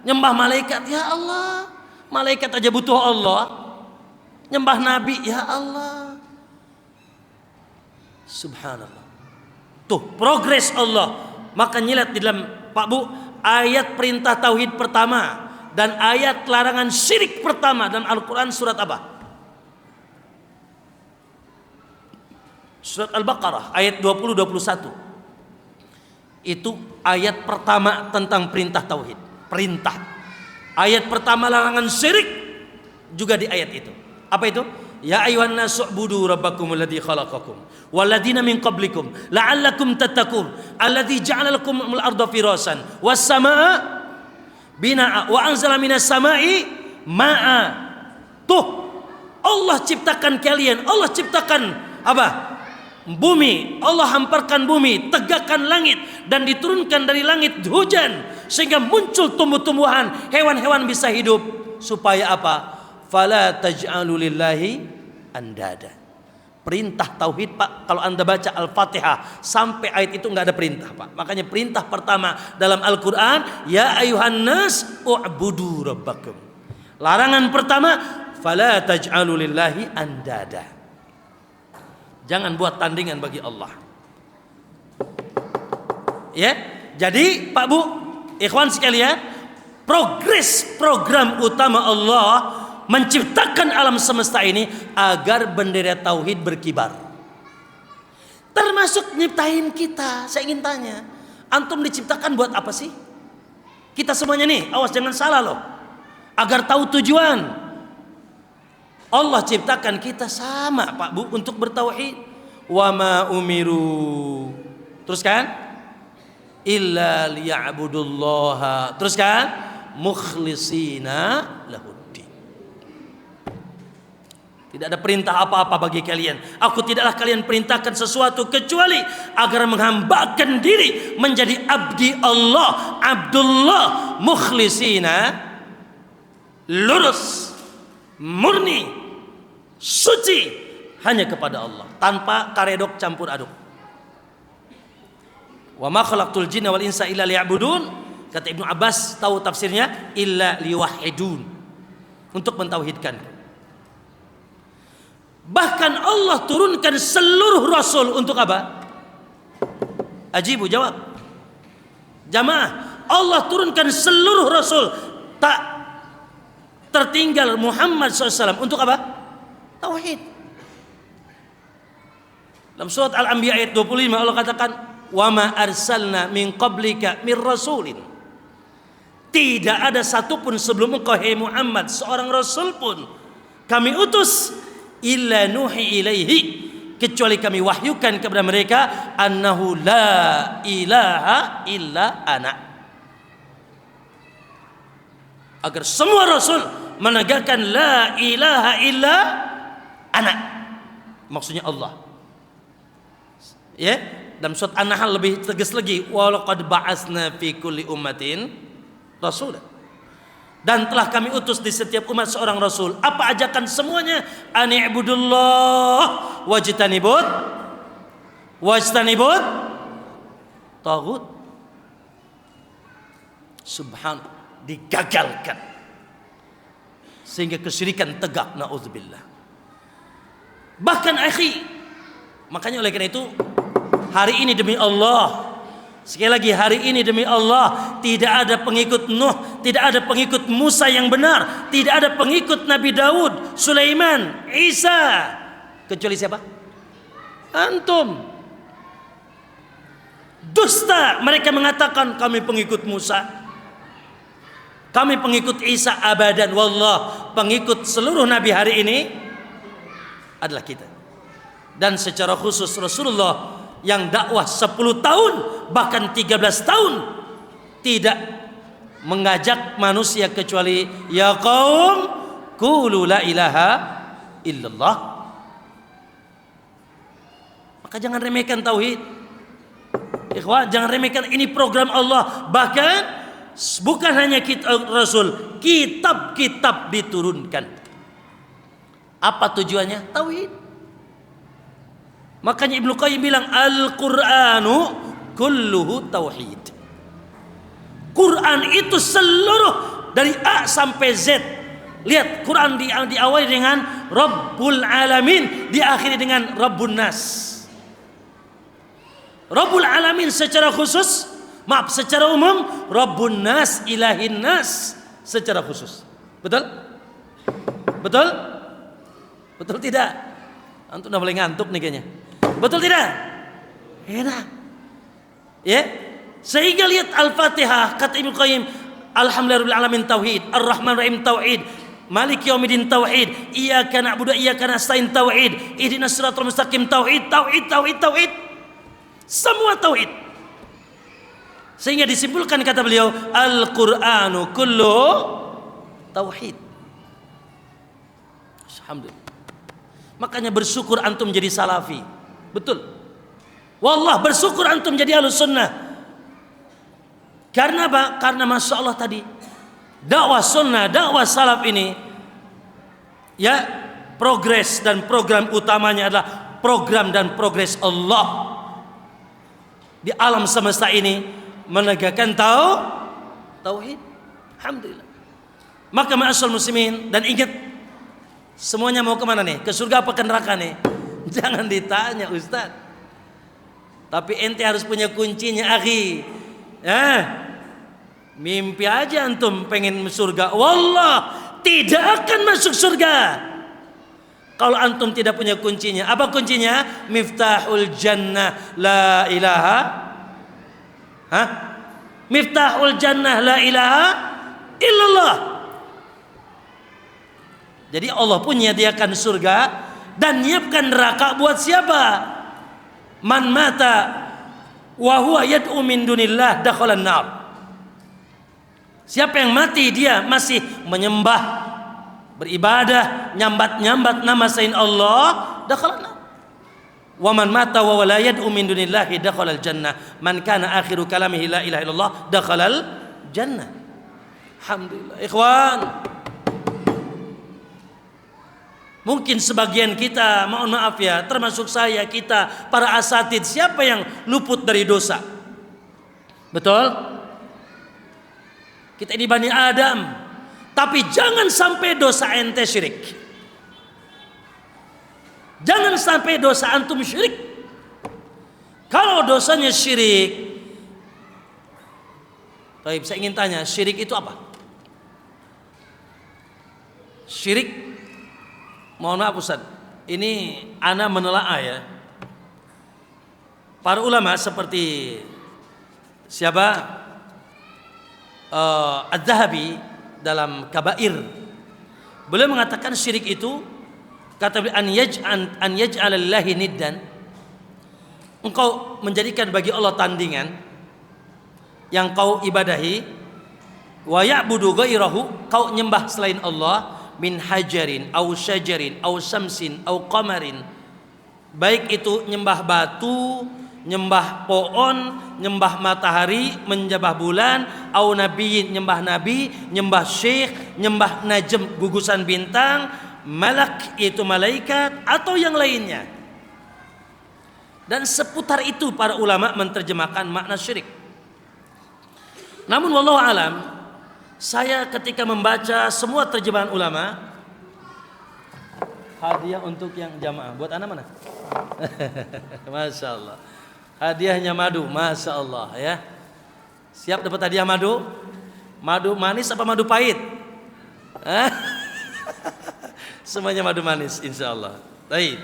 Speaker 1: Nyembah malaikat, ya Allah, malaikat aja butuh Allah. Nyembah nabi, ya Allah. Subhanallah. Tuh progres Allah. Maka nyilat di dalam, Pak Bu, ayat perintah tauhid pertama dan ayat larangan syirik pertama dalam Al-Quran surat apa? Surat Al-Baqarah ayat 20-21. Itu ayat pertama tentang perintah tauhid. Perintah. Ayat pertama larangan syirik juga di ayat itu. Apa itu? Ya ayyuhan nasu ubudu rabbakumul ladzi khalaqakum walladzina min qablikum la'allakum tattaqun alladzi ja'ala lakumul arda firasan was samaa binaa wa anzala minas samai ma'a. Tuh, Allah ciptakan kalian, Allah ciptakan apa? Bumi, Allah hamparkan bumi, tegakkan langit, dan diturunkan dari langit hujan sehingga muncul tumbuh-tumbuhan, hewan-hewan bisa hidup. Supaya apa? Fala taj'alu lillahi andada. Perintah tauhid, Pak. Kalau Anda baca Al-Fatihah sampai ayat itu nggak ada perintah, Pak. Makanya perintah pertama dalam Al-Quran, ya ayuhan nas u'budu rabbakum. Larangan pertama, fala taj'alu lillahi andada. Jangan buat tandingan bagi Allah. Ya, jadi Pak Bu, ikhwan sekalian, progres program utama Allah menciptakan alam semesta ini agar bendera tauhid berkibar. Termasuk nyiptain kita. Saya ingin tanya, antum diciptakan buat apa sih? Kita semuanya nih, awas jangan salah loh. Agar tahu tujuan. Allah ciptakan kita sama, Pak Bu, untuk bertauhid. Wa ma umiru. Terus kan? illa liya'budullaha. Teruskan, mukhlisina lahuddin. Tidak ada perintah apa-apa bagi kalian. Aku tidaklah kalian perintahkan sesuatu kecuali agar menghambakan diri menjadi abdi Allah, Abdullah, mukhlisina, lurus, murni, suci hanya kepada Allah, tanpa karedok campur aduk. Wa ma khalaqtul jinna wal insa illa liya'budun. Kata Ibnu Abbas, tahu tafsirnya, illa liwahidun, untuk mentauhidkan. Bahkan Allah turunkan seluruh rasul untuk apa? Ajibu, jawab. Jamaah, Allah turunkan seluruh rasul, tak tertinggal Muhammad SAW, untuk apa? Tauhid. Dalam surat Al-Anbiya ayat 25 Allah katakan, wa ma arsalna min qablika min rasulin. Tidak ada satupun sebelum engkau, hai Muhammad, seorang rasul pun kami utus illa nuhi ilaihi, kecuali kami wahyukan kepada mereka, annahu la ilaha illa ana, agar semua rasul menegakkan la ilaha illa ana, maksudnya Allah. Ya, dalam surat An-Nahl lebih tegas lagi, wa laqad ba'atsna fi kulli ummatin rasulan, dan telah kami utus di setiap umat seorang rasul. Apa ajakan semuanya? Ani'budullah wajtanibut taghut. Subhanallah, digagalkan sehingga kesyirikan tegak, naudzubillah. Bahkan akhi, makanya oleh karena itu hari ini demi Allah, sekali lagi hari ini demi Allah, tidak ada pengikut Nuh, tidak ada pengikut Musa yang benar, tidak ada pengikut Nabi Daud, Sulaiman, Isa, kecuali siapa? Antum. Dusta mereka mengatakan kami pengikut Musa, kami pengikut Isa, abadan. Wallah, pengikut seluruh Nabi hari ini adalah kita. Dan secara khusus Rasulullah yang dakwah 10 tahun bahkan 13 tahun tidak mengajak manusia kecuali ya qaum qulu la ilaha illallah. Maka jangan remehkan tauhid. Ikhwan, jangan remehkan, ini program Allah. Bahkan bukan hanya Rasul, kitab-kitab diturunkan. Apa tujuannya? Tauhid. Makanya Ibnu Qayyim bilang Al-Qur'anu kulluhu tauhid. Quran itu seluruh dari A sampai Z. Lihat, Quran diawali dengan Rabbul Alamin, diakhiri dengan Rabbun Nas. Rabbul Alamin secara khusus, maaf, secara umum, Rabbun Nas, Ilahin Nas secara khusus. Betul? Betul? Betul tidak? Antum udah mulai ngantuk nih kayaknya. Betul tidak? Enak. Ya? Sehingga lihat Al-Fatihah, kata Ibnu Qayyim, alhamdulillahirabbil alamin tauhid, Ar-Rahmanir Rahim tauhid, Maliki yaumiddin tauhid, iyyaka na'budu wa iyyaka nasta'in tauhid, ihdinas siratal mustaqim tauhid, tauhid, tauhid, tauhid. Semua tauhid. Sehingga disimpulkan kata beliau, Al-Qur'anu kullu tauhid. Alhamdulillah. Makanya bersyukur antum jadi salafi. Betul. Wallah, bersyukur antum jadi ahlus sunnah. Karena apa? Karena masya Allah tadi dakwah sunnah, dakwah salaf ini, ya, progres dan program utamanya adalah program dan progres Allah di alam semesta ini, menegakkan tauhid. Alhamdulillah. Maka ma'asyiral muslimin, dan ingat, semuanya mau kemana nih? Ke surga apa ke neraka nih? Jangan ditanya Ustaz. Tapi ente harus punya kuncinya, akhi. Mimpi aja antum pengen surga, wallah tidak akan masuk surga kalau antum tidak punya kuncinya. Apa kuncinya? Miftahul jannah la ilaha. Miftahul jannah la ilaha illallah. Jadi Allah pun menyediakan surga dan menyiapkan neraka buat siapa? Man mata wa huwa yad'u min dunillah dakhalan nar. Siapa yang mati dia masih menyembah, beribadah, nyambat-nyambat nama selain Allah, dakhalan nar. Wa man mata wa la yad'u min dunillahi dakhalal jannah. Man kana akhiru kalamihi la ilaha illallah dakhalal jannah. Alhamdulillah. Ikhwan, mungkin sebagian kita, mohon maaf ya, termasuk saya, kita, para asatid, siapa yang luput dari dosa? Betul? Kita ini Bani Adam. Tapi jangan sampai dosa ente syirik. Jangan sampai dosa antum syirik. Kalau dosanya syirik, baik, saya ingin tanya, syirik itu apa? Syirik, mohon maaf Ustaz, ini ana menelaah ya. Para ulama seperti siapa? Az-Zahabi dalam Kabair, beliau mengatakan syirik itu, kata beliau, an yaj'alallahi niddan, engkau menjadikan bagi Allah tandingan yang kau ibadahi, wa ya'budu ghairahu, kau nyembah selain Allah, min hajarin au syajarin au samsin au qamarin, baik itu nyembah batu, nyembah pohon, nyembah matahari, menyembah bulan, au nabiyin, nyembah nabi, nyembah syekh, nyembah najm, gugusan bintang, malak itu malaikat, atau yang lainnya. Dan seputar itu para ulama menerjemahkan makna syirik. Namun wallahu alam, saya ketika membaca semua terjemahan ulama, hadiah untuk yang jamaah, buat anak mana? Masya Allah, hadiahnya madu, Masya Allah ya. Siap dapat hadiah madu? Madu manis apa madu pahit? Semuanya madu manis insya Allah. Baik.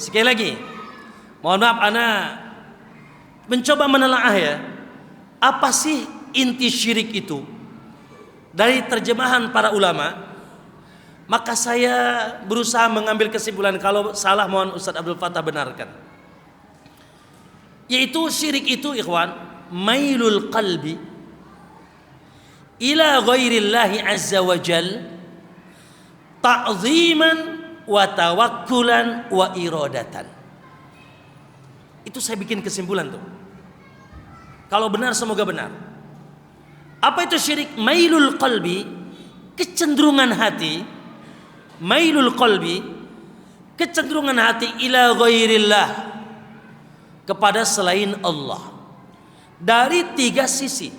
Speaker 1: Sekali lagi, mohon maaf, anak mencoba menelaah ya, apa sih inti syirik itu dari terjemahan para ulama. Maka saya berusaha mengambil kesimpulan, kalau salah mohon Ustaz Abdul Fattah benarkan. Yaitu syirik itu ikhwan, mailul qalbi ila ghairillahi azza wa jal, ta'ziman wa tawakkulan wa iradatan. Itu saya bikin kesimpulan tuh. Kalau benar semoga benar. Apa itu syirik? Mailul qalbi, kecenderungan hati. Mailul qalbi, kecenderungan hati ila ghairillah, kepada selain Allah, dari tiga sisi.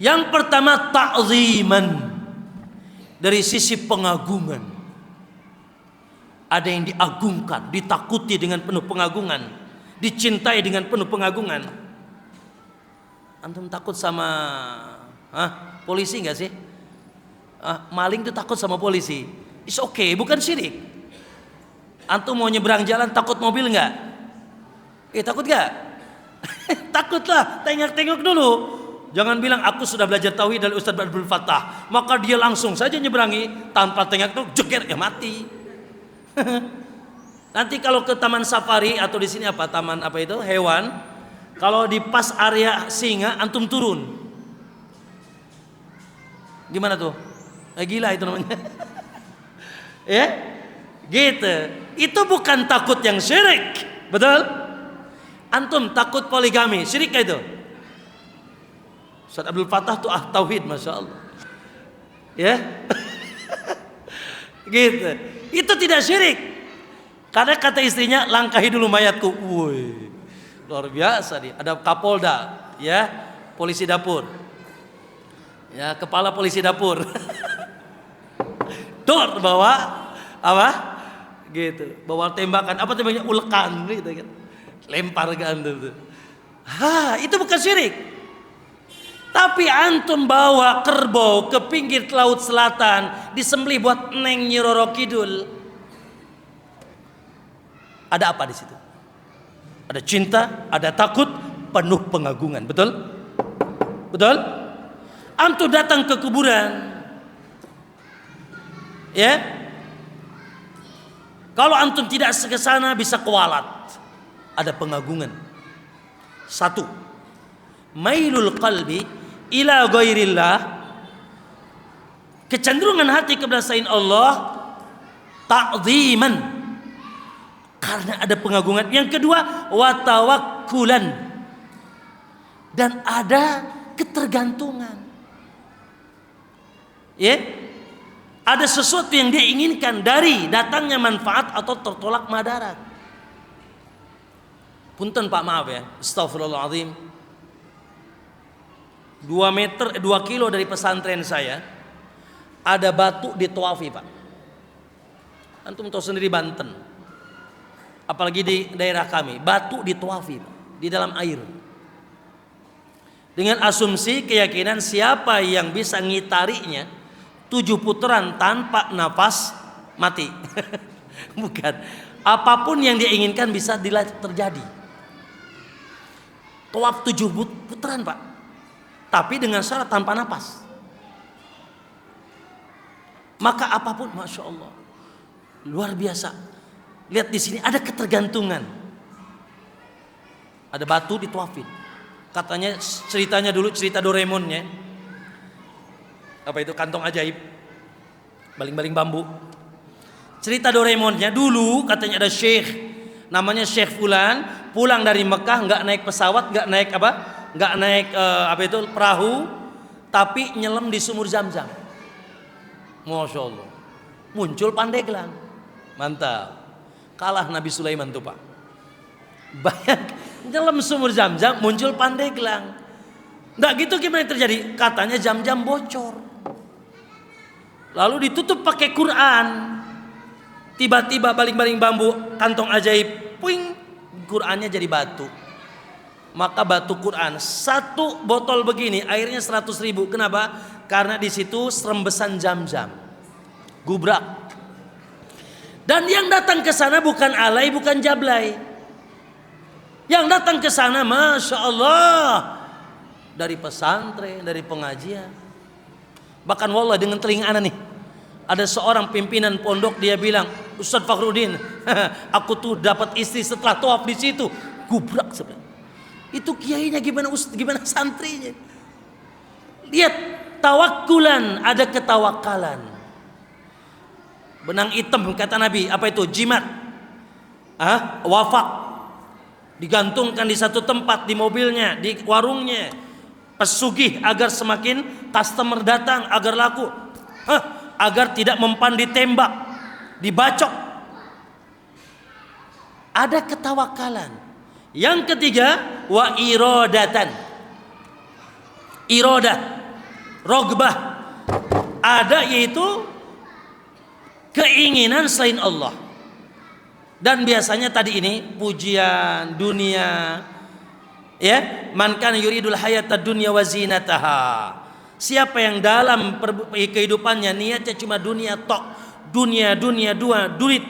Speaker 1: Yang pertama ta'ziman, dari sisi pengagungan. Ada yang diagungkan, ditakuti dengan penuh pengagungan, dicintai dengan penuh pengagungan. Antum takut sama polisi enggak sih? Maling itu takut sama polisi. It's okay, bukan syirik. Antum mau nyebrang jalan takut mobil enggak? Takut enggak? Takutlah, tengok-tengok dulu. Jangan bilang aku sudah belajar tauhid dari Ustaz Abdul Fattah, maka dia langsung saja nyebrangi tanpa tengok, jeger ya mati. Nanti kalau ke taman safari atau di sini apa, taman apa itu, hewan, kalau di pas area singa antum turun, gimana tuh? Gila itu namanya. Ya, gitu. Itu bukan takut yang syirik, betul? Antum takut poligami, syirik itu? Ustaz Abdul Fattah tuh tauhid, masya Allah. Ya, gitu. Itu tidak syirik. Karena kata istrinya, langkahi dulu mayatku. Woi, luar biasa nih. Ada Kapolda, ya, polisi dapur, ya, kepala polisi dapur. Dor bawa apa? Gitu, bawa tembakan, apa tembaknya, ulekan, gitu kan. Lempar ke antum tuh. Itu bukan syirik. Tapi antum bawa kerbau ke pinggir laut selatan, disembelih buat Neng Nyi Roro Kidul. Ada apa di situ? Ada cinta, ada takut, penuh pengagungan, betul? Betul? Antum datang ke kuburan, ya. Kalau antum tidak ke sana bisa kualat. ada pengagungan. Satu, mailul qalbi ila ghairillah, kecenderungan hati kepada selain Allah, ta'ziman, karena ada pengagungan. Yang kedua, wa tawakkulan, dan ada ketergantungan. Ya, ada sesuatu yang dia inginkan dari datangnya manfaat atau tertolak madarat. Punten Pak, maaf ya, astagfirullahaladzim. 2 kilo dari pesantren saya ada batu ditawafi Pak. Antum tahu sendiri Banten, apalagi di daerah kami, batu ditawafi Pak, di dalam air, dengan asumsi keyakinan siapa yang bisa ngitarinya 7 putaran tanpa nafas mati. Bukan, apapun yang dia inginkan bisa terjadi. Tawaf 7 putaran Pak, tapi dengan syarat tanpa nafas. Maka apapun, masya Allah, luar biasa. Lihat di sini ada ketergantungan. Ada batu ditawafin. Katanya ceritanya dulu cerita Doraemonnya. Apa itu, kantong ajaib, baling-baling bambu. Cerita Doraemonnya dulu katanya ada syekh, namanya Syekh Fulan, pulang dari Mekah nggak naik pesawat, nggak naik perahu, tapi nyelam di sumur Zam-Zam. Masya Allah, muncul Pandeglang, mantap. Kalah Nabi Sulaiman tuh Pak. Bayang, nyelam sumur Zam-Zam, muncul Pandeglang. Nggak gitu, gimana yang terjadi? Katanya Zam-Zam bocor. Lalu ditutup pakai Quran. Tiba-tiba baling-baling bambu, kantong ajaib, puing, Qurannya jadi batu. Maka batu Quran, 1 botol begini airnya 100.000. Kenapa? Karena di situ serembesan Zam-Zam, gubrak. Dan yang datang ke sana bukan alay, bukan jablay. Yang datang ke sana, masya Allah, dari pesantren, dari pengajian. Bahkan wallah dengan telinga ana nih, ada seorang pimpinan pondok, dia bilang, Ustadz Fakhruddin, aku tuh dapat istri setelah tawaf di situ. Gubrak sebenarnya. Itu kiainya gimana, gimana santrinya? Lihat, tawakkulan, ada ketawakalan. Benang hitam kata Nabi, apa itu? Jimat. Wafak. Digantungkan di satu tempat, di mobilnya, di warungnya. Pesugih agar semakin customer datang, agar laku. Agar tidak mempan ditembak, dibacok. Ada ketawakalan. Yang ketiga, wa irodatan. Irodah, rogbah. Ada, yaitu keinginan selain Allah. Dan biasanya tadi ini pujian dunia, ya, man kana yuridul hayatad dunya wa zinataha. Siapa yang dalam kehidupannya niatnya cuma dunia tok, dunia duit.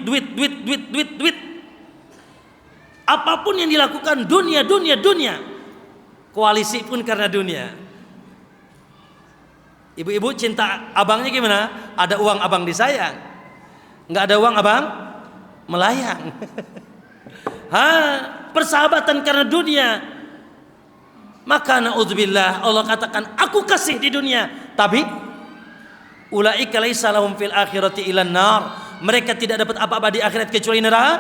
Speaker 1: Apapun yang dilakukan dunia. Koalisi pun karena dunia. Ibu-ibu cinta abangnya gimana? Ada uang abang disayang, nggak ada uang abang melayang. Persahabatan karena dunia. Maka na'udzubillah, Allah katakan aku kasih di dunia, tapi ulaika laisa lahum fil akhirati ilan nar, mereka tidak dapat apa-apa di akhirat kecuali neraka.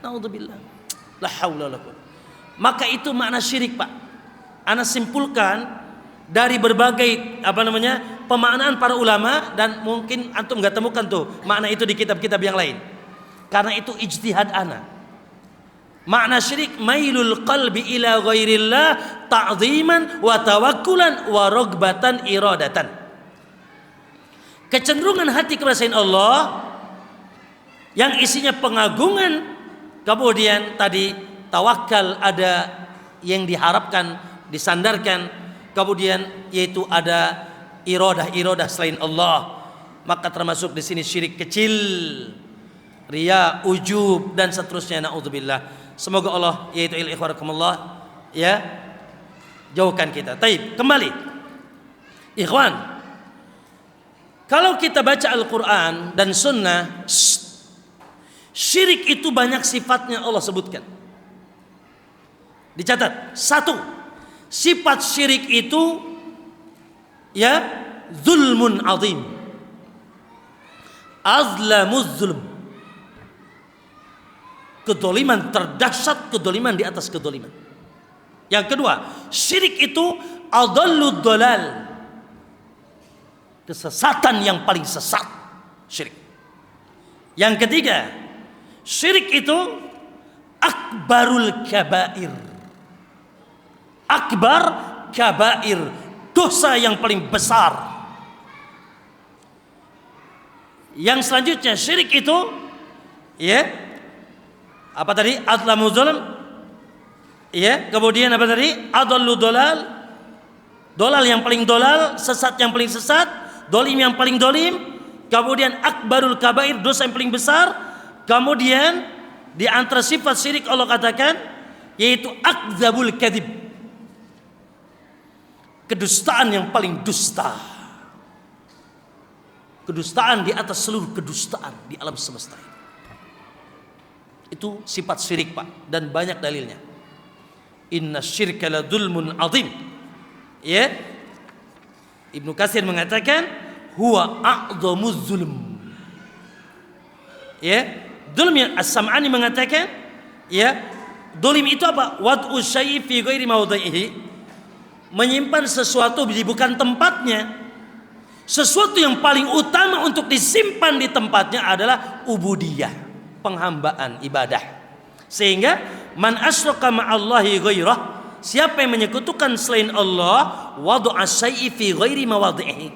Speaker 1: Na'udzubillah, la haula wala quwwata. Maka itu makna syirik Pak. Ana simpulkan dari berbagai pemaknaan para ulama, dan mungkin antum nggak temukan tuh makna itu di kitab-kitab yang lain, karena itu ijtihad ana. Makna syirik mailul qalbi ila ghairillah ta'ziman wa tawakkulan wa rogbatan iradatan. Kecenderungan hati kepada selain Allah yang isinya pengagungan, kemudian tadi tawakal, ada yang diharapkan, disandarkan, kemudian yaitu ada iradah selain Allah. Maka termasuk di sini syirik kecil, riya, ujub, dan seterusnya. Naudzubillah. Semoga Allah, yaitu ikhwanakumullah, ya, jauhkan kita. Taib, kembali ikhwan, kalau kita baca Al-Quran dan Sunnah, syirik itu banyak sifatnya Allah sebutkan. Dicatat. Satu, sifat syirik itu ya zulmun azim. Azlamuz zulm. Kedoliman terdahsyat, kedoliman di atas kedoliman. Yang kedua, syirik itu adallud dolal. Kesesatan yang paling sesat, syirik. Yang ketiga, syirik itu akbarul kabair. Akbar kabair, dosa yang paling besar. Yang selanjutnya, syirik itu ya apa tadi? Adlamu zulm. Ya, kemudian apa tadi? Adallu dolal. Dolal yang paling dolal, sesat yang paling sesat, dolim yang paling dolim. Kemudian akbarul kabair, dosa yang paling besar. Kemudian di antara sifat syirik Allah katakan yaitu akdzabul kadzib. Kedustaan yang paling dusta. Kedustaan di atas seluruh kedustaan di alam semesta ini. Itu sifat syirik, Pak, dan banyak dalilnya. Inna syirka la dzulmun azim. Ya. Ibnu Katsir mengatakan huwa a'dhamuz zulm. Ya. Zulm yang As-Sam'ani mengatakan ya, zalim itu apa? Wad'u syai' fi ghairi mawdhi'ihi. Menyimpan sesuatu di bukan tempatnya. Sesuatu yang paling utama untuk disimpan di tempatnya adalah ubudiyah, penghambaan, ibadah. Sehingga man asyraka ma'allahi ghairah, siapa yang menyekutukan selain Allah, wad'a syai'i fi ghairi mawadhi'ihi,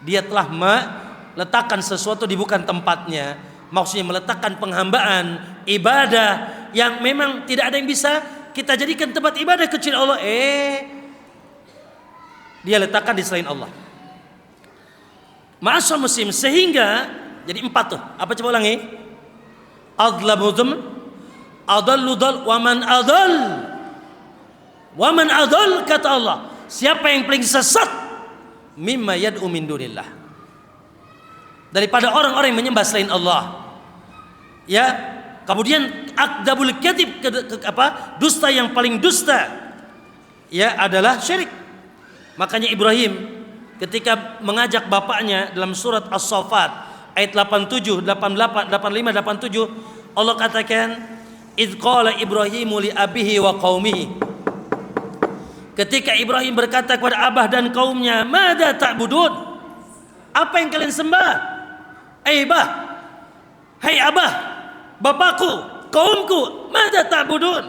Speaker 1: dia telah meletakkan sesuatu di bukan tempatnya. Maksudnya meletakkan penghambaan, ibadah yang memang tidak ada yang bisa kita jadikan tempat ibadah kecuali Allah. Dia letakkan di selain Allah. Ma'asyar muslim, sehingga jadi 4 tuh. Apa coba ulangi? Adlamudum, adalludal, waman adal, kata Allah, siapa yang paling sesat mimma yad'u min dunillah, daripada orang-orang yang menyembah selain Allah. Ya, kemudian akdabul kadzib, dusta yang paling dusta ya adalah syirik. Makanya Ibrahim ketika mengajak bapaknya dalam surat As-Saffat ayat 87, 88, 85, 87, Allah katakan idz qala Ibrahimu li abihi wa qaumihi, ketika Ibrahim berkata kepada abah dan kaumnya, madza ta'budun, apa yang kalian sembah? Bah, hai abah, bapakku, kaumku, madza ta'budun,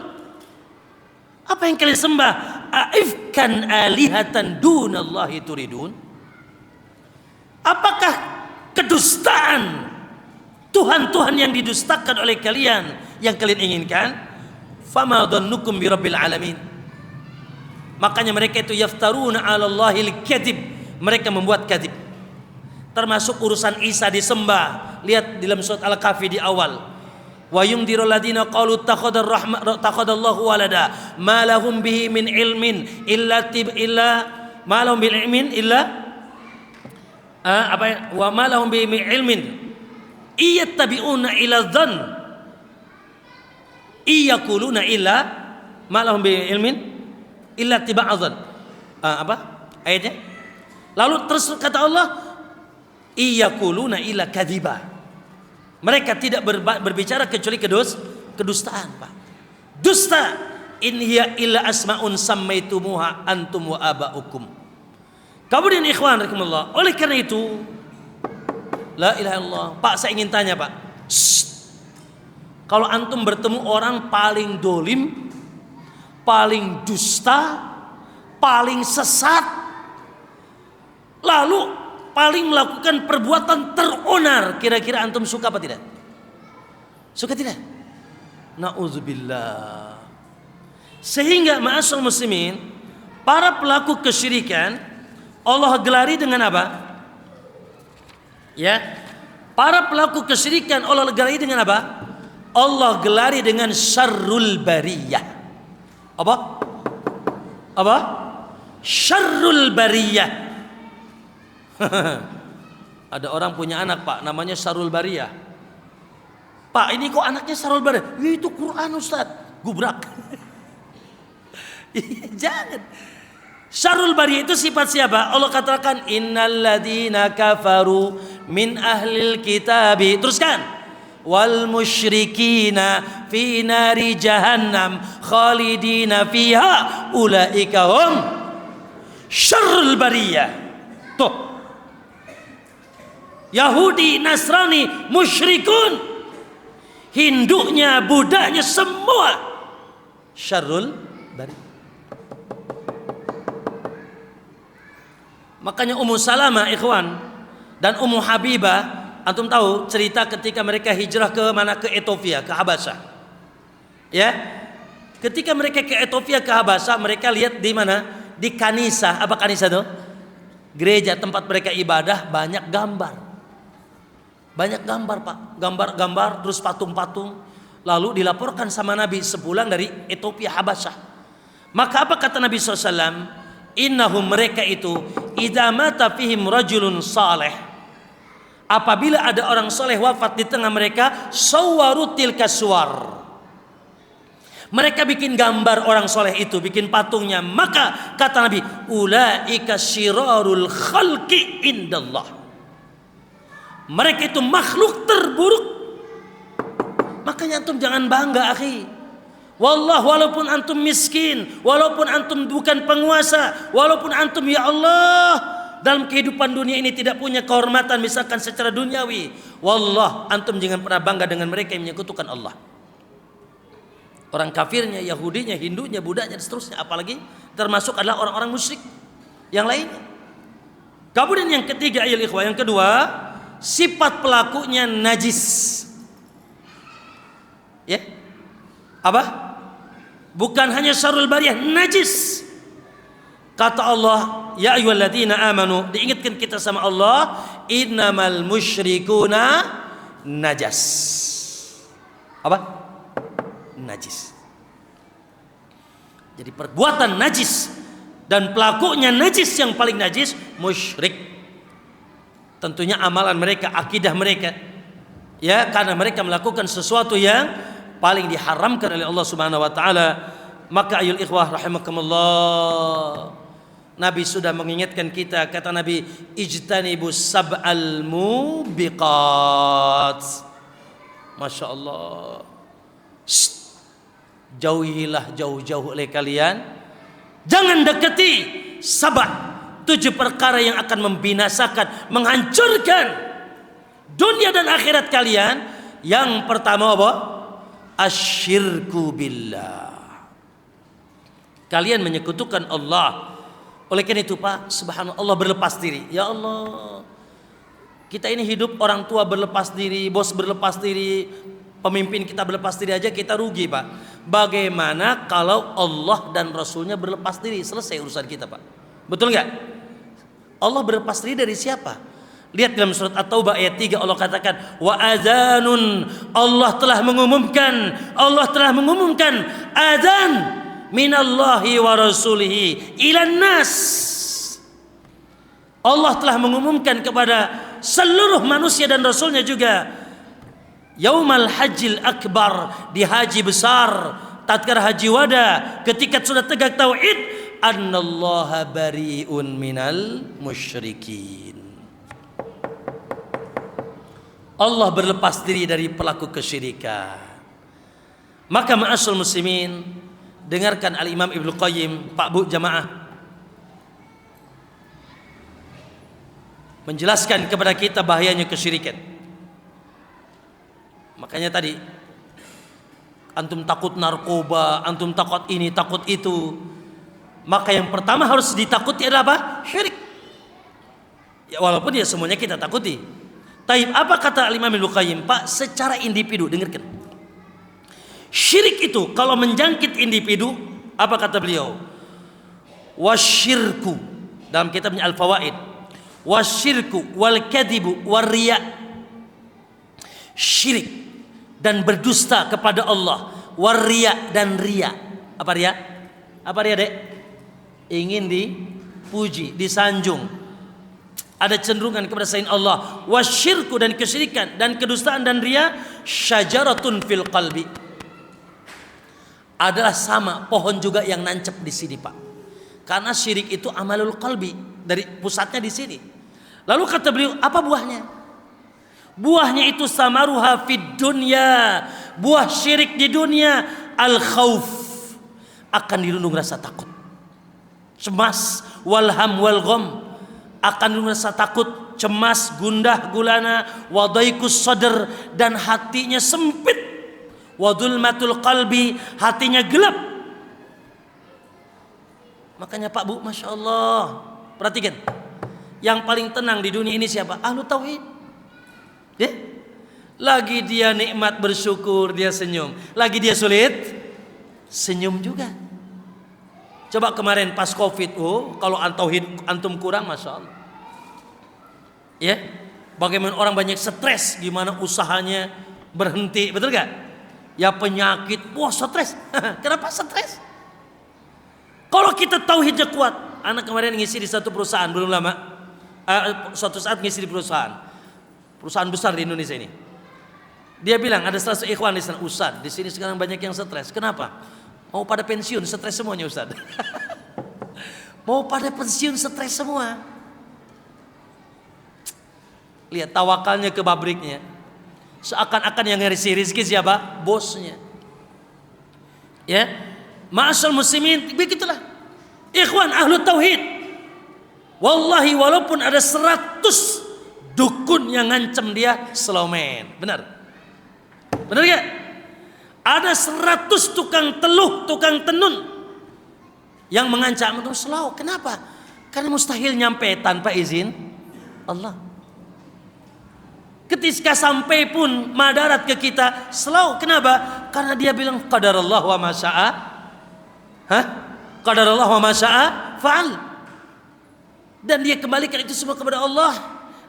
Speaker 1: apa yang kalian sembah? Aifkan alihatan dunallahi turidun, apakah kedustaan Tuhan-Tuhan yang didustakan oleh kalian yang kalian inginkan? Fama dhannukum birabbil alamin. Makanya mereka itu yaftaruna 'alallahil kadzib, mereka membuat kadzib. Termasuk urusan Isa disembah. Lihat dalam surat Al-Kahfi di awal. Wa yundirul ladina qalu takhadallahu walada ma lahum bihi min ilmin illa ma lahum bil ilmin illa wa ma lahum bihi min ilmin iyattabi'una ila dhann iyaquluna illa ma lahum bi ilmin illa tiba'adhan. Ayatnya. Lalu terus kata Allah, iyaquluna illa kadziba. Mereka tidak berbicara kecuali kedustaan, Pak. Dusta. In hiya illa asma'un sammaitumuha antum wa aba'ukum. Kemudian ikhwan rahimakumullah, oleh karena itu la ilaha illallah. Pak, saya ingin tanya, Pak. Kalau antum bertemu orang paling dolim, paling dusta, paling sesat, lalu paling melakukan perbuatan teronar, kira-kira antum suka apa tidak? Suka tidak? Na'udzubillah. Sehingga ma'asyar muslimin, para pelaku kesyirikan Allah gelari dengan apa? Ya, para pelaku kesyirikan Allah gelari dengan apa? Allah gelari dengan syarrul bariyah. Apa? Syarrul bariyah. Ada orang punya anak, Pak, namanya Syarul Bariyah. Pak, ini kok anaknya Syarul Bariyah? Ya, itu Quran, Ustaz. Gubrak. Jangan. Syarrul bariyah itu sifat siapa? Allah katakan innalladzina kafaru min ahlil kitabi. Teruskan. Wal musyrikina fi nari jahannam khalidina fiha ulaika hum syarrul bariyah. Tuh. Yahudi, Nasrani, musyrikun, Hindunya, Budanya, semua syarrul bariyah. Makanya Ummu Salamah ikhwan dan Ummu Habibah, antum tahu cerita ketika mereka hijrah ke mana? Ke Ethiopia, ke Habasyah. Ya. Ketika mereka ke Ethiopia, ke Habasyah, mereka lihat di mana? Di Kanisa. Apa Kanisa itu? Gereja tempat mereka ibadah, banyak gambar. Banyak gambar, Pak. Gambar-gambar, terus patung-patung. Lalu dilaporkan sama Nabi sepulang dari Ethiopia, Habasyah. Maka apa kata Nabi SAW? Innahum, mereka itu, idza mata fihim rajulun saleh, apabila ada orang soleh wafat di tengah mereka, sawwaru tilka suwar, mereka bikin gambar orang soleh itu, bikin patungnya. Maka kata Nabi, ulaika syirarul khalqi indallah, mereka itu makhluk terburuk. Makanya antum jangan bangga, akhi. Wallah, walaupun antum miskin, walaupun antum bukan penguasa, walaupun antum ya Allah dalam kehidupan dunia ini tidak punya kehormatan misalkan secara duniawi, wallah antum jangan pernah bangga dengan mereka yang menyekutukan Allah. Orang kafirnya, Yahudinya, Hindunya, Budanya dan seterusnya, apalagi termasuk adalah orang-orang musyrik yang lainnya. Kemudian yang ketiga, ayol ikhwah, yang kedua, sifat pelakunya najis. Ya. Apa? Bukan hanya syarrul bariyah, najis. Kata Allah, ya ayyuhalladzina amanu, diingatkan kita sama Allah, innamal musyrikuna najas. Apa? Najis. Jadi perbuatan najis dan pelakunya najis, yang paling najis musyrik. Tentunya amalan mereka, akidah mereka. Ya, karena mereka melakukan sesuatu yang paling diharamkan oleh Allah Subhanahu wa taala. Maka ayul ikhwah rahimakumullah, Nabi sudah mengingatkan kita. Kata Nabi, ijtanibus sab'al mubiqat. Masya Allah. Jauhilah jauh-jauh oleh kalian, jangan dekati 7 perkara yang akan membinasakan, menghancurkan dunia dan akhirat kalian. Yang pertama apa? Asyirku billah, kalian menyekutukan Allah. Oleh karena itu Pak, subhanallah, berlepas diri. Ya Allah, kita ini hidup, orang tua berlepas diri, bos berlepas diri, pemimpin kita berlepas diri aja kita rugi Pak. Bagaimana kalau Allah dan Rasulnya berlepas diri? Selesai urusan kita Pak. Betul nggak? Allah berlepas diri dari siapa? Lihat dalam surat At-Taubah ayat 3, Allah katakan wa adzanun, Allah telah mengumumkan adzan minallahi wa rasulihi ilan nas. Allah telah mengumumkan kepada seluruh manusia dan rasulnya juga. Yaumal hajjil akbar, di haji besar, tatkala haji wada, ketika sudah tegak tauhid, annallaha bari'un minal musyrikin. Allah berlepas diri dari pelaku kesyirikan. Maka ma'asyul muslimin, dengarkan Al-Imam Ibnu Qayyim, Pak Bu jamaah, menjelaskan kepada kita bahayanya kesyirikan. Makanya tadi antum takut narkoba, antum takut ini, takut itu. Maka yang pertama harus ditakuti adalah apa? Syirik. Ya, walaupun ya semuanya kita takuti. Taib, apa kata Imam Ibnu Qayyim? Pak, secara individu, dengarkan. Syirik itu kalau menjangkit individu, apa kata beliau? Wasyirku, dalam kitabnya Al-Fawaid, wasyirku wal kadibu war riya, syirik dan berdusta kepada Allah, war riya dan riya. Apa riya? Apa riya, Dek? Ingin dipuji, disanjung, ada cenderungan kepada selain Allah. Wasyirku, dan kesyirikan dan kedustaan dan riya, syajaratun fil qalbi, adalah sama pohon juga yang nancep di sini, Pak. Karena syirik itu amalul qalbi, dari pusatnya di sini. Lalu kata beliau, apa buahnya? Buahnya itu samaruha fid dunya. Buah syirik di dunia al khauf, akan dirundung rasa takut, cemas, walham wal gham, akan dirundung rasa takut, cemas, gundah gulana, wadaikus sadr, dan hatinya sempit, wadulmatul qalbi, hatinya gelap. Makanya Pak Bu, Masya Allah, perhatikan, yang paling tenang di dunia ini siapa? Ahlu tauhid. Ya? Lagi dia nikmat bersyukur, dia senyum. Lagi dia sulit, senyum juga. Coba kemarin pas Covid, kalau tauhid antum kurang, Masya Allah. Ya, bagaimana orang banyak stres, gimana usahanya berhenti, betul gak? Ya penyakit, wah stres. Kenapa stres? Kalau kita tauhidnya kuat, anak kemarin ngisi di satu perusahaan belum lama, suatu saat ngisi di perusahaan besar di Indonesia ini. Dia bilang ada salah satu ikhwan di sana, Ustaz, di sini sekarang banyak yang stres. Kenapa? Mau pada pensiun, stres semuanya Ustaz. Mau pada pensiun, stres semua. Lihat tawakalnya ke pabriknya, seakan-akan yang ngasih rezeki siapa? Bosnya. Ya, ma'asal muslimin, begitulah. Ikhwan ahlu tauhid. Wallahi walaupun ada 100 dukun yang ngancam dia, slow man. Benar? Benar gak? Ada 100 tukang teluh, tukang tenun yang mengancam untuk slow. Kenapa? Karena mustahil nyampe tanpa izin Allah. Ketika sampai pun madarat ke kita, slow. Kenapa? Karena dia bilang qadarallah wa ma syaa. Qadarallah wa ma syaa fa'al. Dan dia kembalikan itu semua kepada Allah.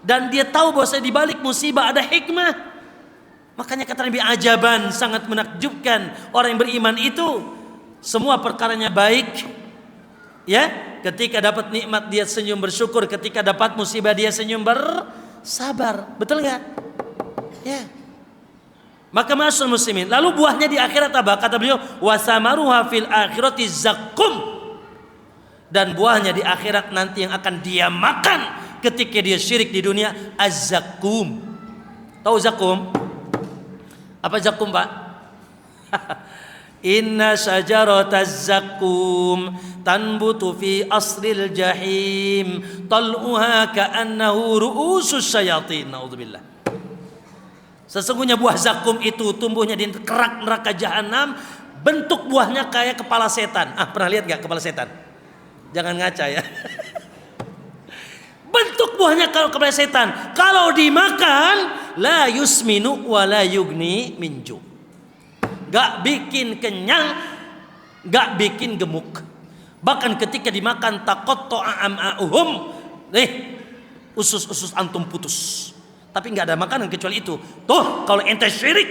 Speaker 1: Dan dia tahu bahwa di balik musibah ada hikmah. Makanya kata Nabi, ajaban, sangat menakjubkan orang yang beriman itu semua perkaranya baik. Ya, ketika dapat nikmat dia senyum bersyukur, ketika dapat musibah dia senyum bersabar. Betul nggak? Ya. Maka ma'asyiral muslimin, lalu buahnya di akhirat apa? Kata beliau, wasamaruha fil akhirati zakum. Dan buahnya di akhirat nanti yang akan dia makan ketika dia syirik di dunia, az-zakum. Tahu zakum? Apa zakum, Pak? Inna syajarataz zakum tanbutu fi aslil jahim tal'uha ka'annahu ru'usus syayatin. Naudzubillah. Sesungguhnya buah zakum itu tumbuhnya di kerak neraka jahanam, bentuk buahnya kayak kepala setan. Pernah lihat gak kepala setan? Jangan ngaca ya. Bentuk buahnya kalau kepala setan. Kalau dimakan, la yusminu wa la yugni minju. Gak bikin kenyang, gak bikin gemuk. Bahkan ketika dimakan taqatta'a am'a'uhum, usus-usus antum putus. Tapi gak ada makanan kecuali itu. Tuh, kalau ente syirik,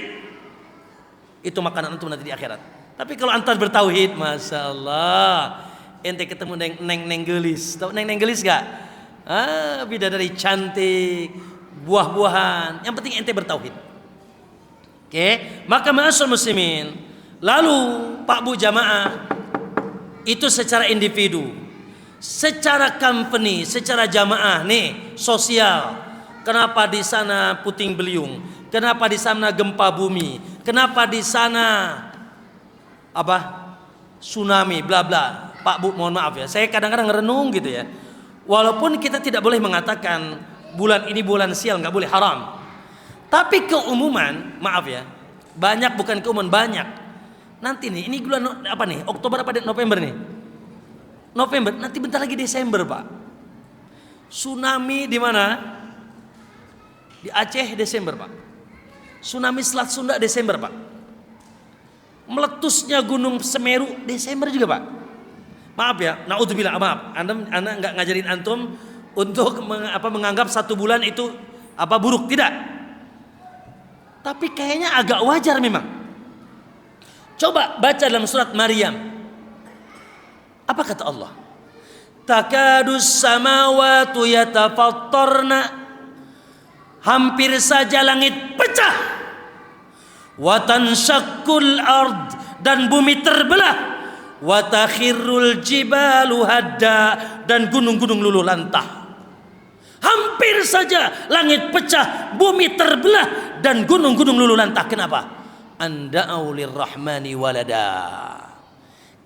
Speaker 1: itu makanan antum nanti di akhirat. Tapi kalau antar bertauhid, Masya Allah, ente ketemu neng gelis. Tahu neng gelis gak? Bidadari cantik, buah-buahan. Yang penting ente bertauhid. Oke, maka ma'asyiral muslimin, lalu Pak Bu jamaah itu secara individu, secara company, secara jamaah nih, sosial. Kenapa di sana puting beliung? Kenapa di sana gempa bumi? Kenapa di sana tsunami bla bla. Pak Bu mohon maaf ya, saya kadang-kadang renung gitu ya. Walaupun kita tidak boleh mengatakan bulan ini bulan sial, nggak boleh, haram. Tapi keumuman, maaf ya, banyak, bukan keumuman, banyak. Nanti nih, ini bulan apa nih? Oktober apa November nih? November, nanti bentar lagi Desember, Pak. Tsunami di mana? Di Aceh Desember, Pak. Tsunami Selat Sunda Desember, Pak. Meletusnya Gunung Semeru Desember juga, Pak. Maaf ya, naudzubillah, maaf. Anda nggak ngajarin antum untuk menganggap satu bulan itu buruk, tidak. Tapi kayaknya agak wajar memang. Coba baca dalam surat Maryam. Apa kata Allah? Takadus samawatu yatafattarna, hampir saja langit pecah. Wa tanshaqqul ard, dan bumi terbelah, wa takhirrul jibalu hadda, dan gunung-gunung luluh lantah. Hampir saja langit pecah, bumi terbelah, dan gunung-gunung luluh lantah. Kenapa? Anda'u lirrahmani walada.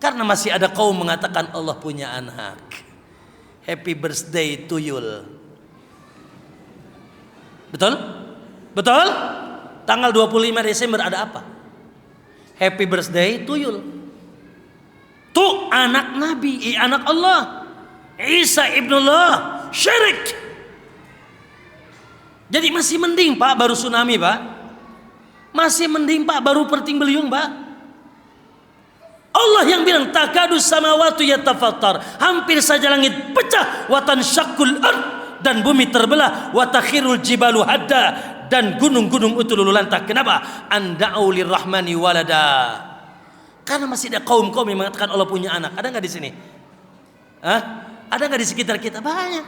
Speaker 1: Karena masih ada kaum mengatakan Allah punya anak. Happy birthday to you. Betul? Betul? Tanggal 25 Desember ada apa? Happy birthday to you. Tuh anak Nabi, anak Allah, Isa ibnullah, syirik. Jadi masih mending Pak baru tsunami Pak. Masih mending Pak baru puting beliung Pak. Allah yang bilang takadus samawati yatafattar, hampir saja langit pecah, wa tanshaqqul ard, dan bumi terbelah, wa takhirul jibalu hadda, dan gunung-gunung itu luluh lantah. Kenapa? Anda'u lirrahmani walada. Karena masih ada kaum-kaum yang mengatakan Allah punya anak. Ada nggak di sini? Hah? Ada nggak di sekitar kita? Banyak.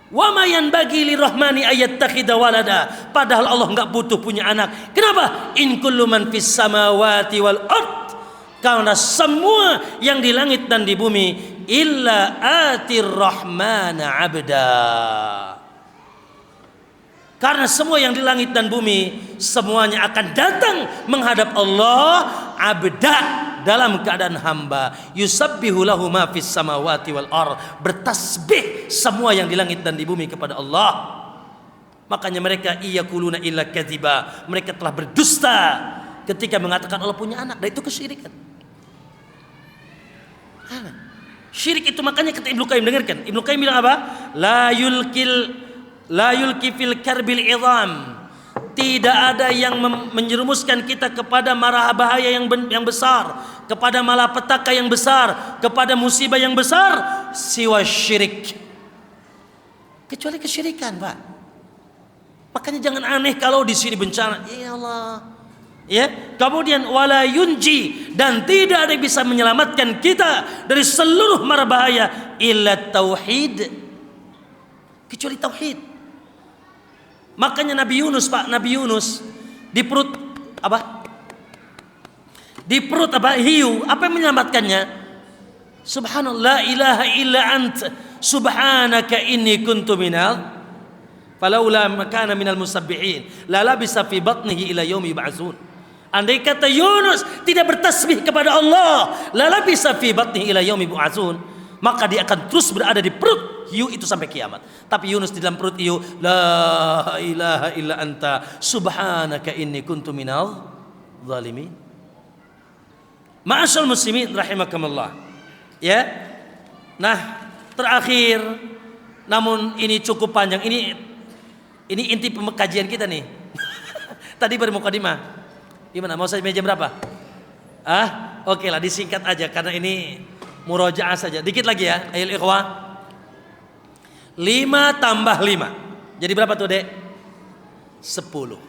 Speaker 1: Wa ma yanbaghi lirrahmani ayattakhidha walada. Padahal Allah nggak butuh punya anak. Kenapa? In kullu man fis samawati wal ard. Karena semua yang di langit dan di bumi illa atir rahmana abda. Karena semua yang di langit dan bumi semuanya akan datang menghadap Allah abda, dalam keadaan hamba. Yusabbihu lahu ma fis samawati wal ard, bertasbih semua yang di langit dan di bumi kepada Allah. Makanya mereka iyakuluna illa kadziba, mereka telah berdusta ketika mengatakan Allah punya anak, dan itu kesyirikan. Syirik itu makanya kata Ibnu Qayyim, dengarkan. Ibnu Qayyim bilang apa? La yulki fil karbil idham. Tidak ada yang menjerumuskan kita kepada mara bahaya yang besar, kepada malapetaka yang besar, kepada musibah yang besar, siwa syirik, kecuali kesyirikan, Pak. Makanya jangan aneh kalau di sini bencana, ya Allah. Ya, kemudian wala yunji, dan tidak ada yang bisa menyelamatkan kita dari seluruh mara bahaya illa tauhid, kecuali tauhid. Makanya Nabi Yunus, Pak, Nabi Yunus di perut apa? Di perut apa? Hiu. Apa yang menyelamatkannya? Subhanallah, la ilaha illa ant, subhanaka inni kuntu minal, falaula makana minal musabbihin, la labisa fi batnihi ila yaumi yub'atsun. Andai kata Yunus tidak bertasbih kepada Allah, la labisa fi batnihi ila yaumi yub'atsun, maka dia akan terus berada di perut hiu itu sampai kiamat. Tapi Yunus di dalam perut hiu, la ilaha illa anta subhanaka inni kuntu minal zalimin. Ma'asyal muslimin rahimakumullah. Ya. Nah, terakhir, namun ini cukup panjang. Ini inti pemekajian kita nih. Tadi baru mukadimah. Gimana? Mau saya meja berapa? Oke lah, disingkat aja karena ini murojaah saja. Dikit lagi ya, ayo ikhwah. 5 tambah 5. Jadi berapa tuh, Dek? 10.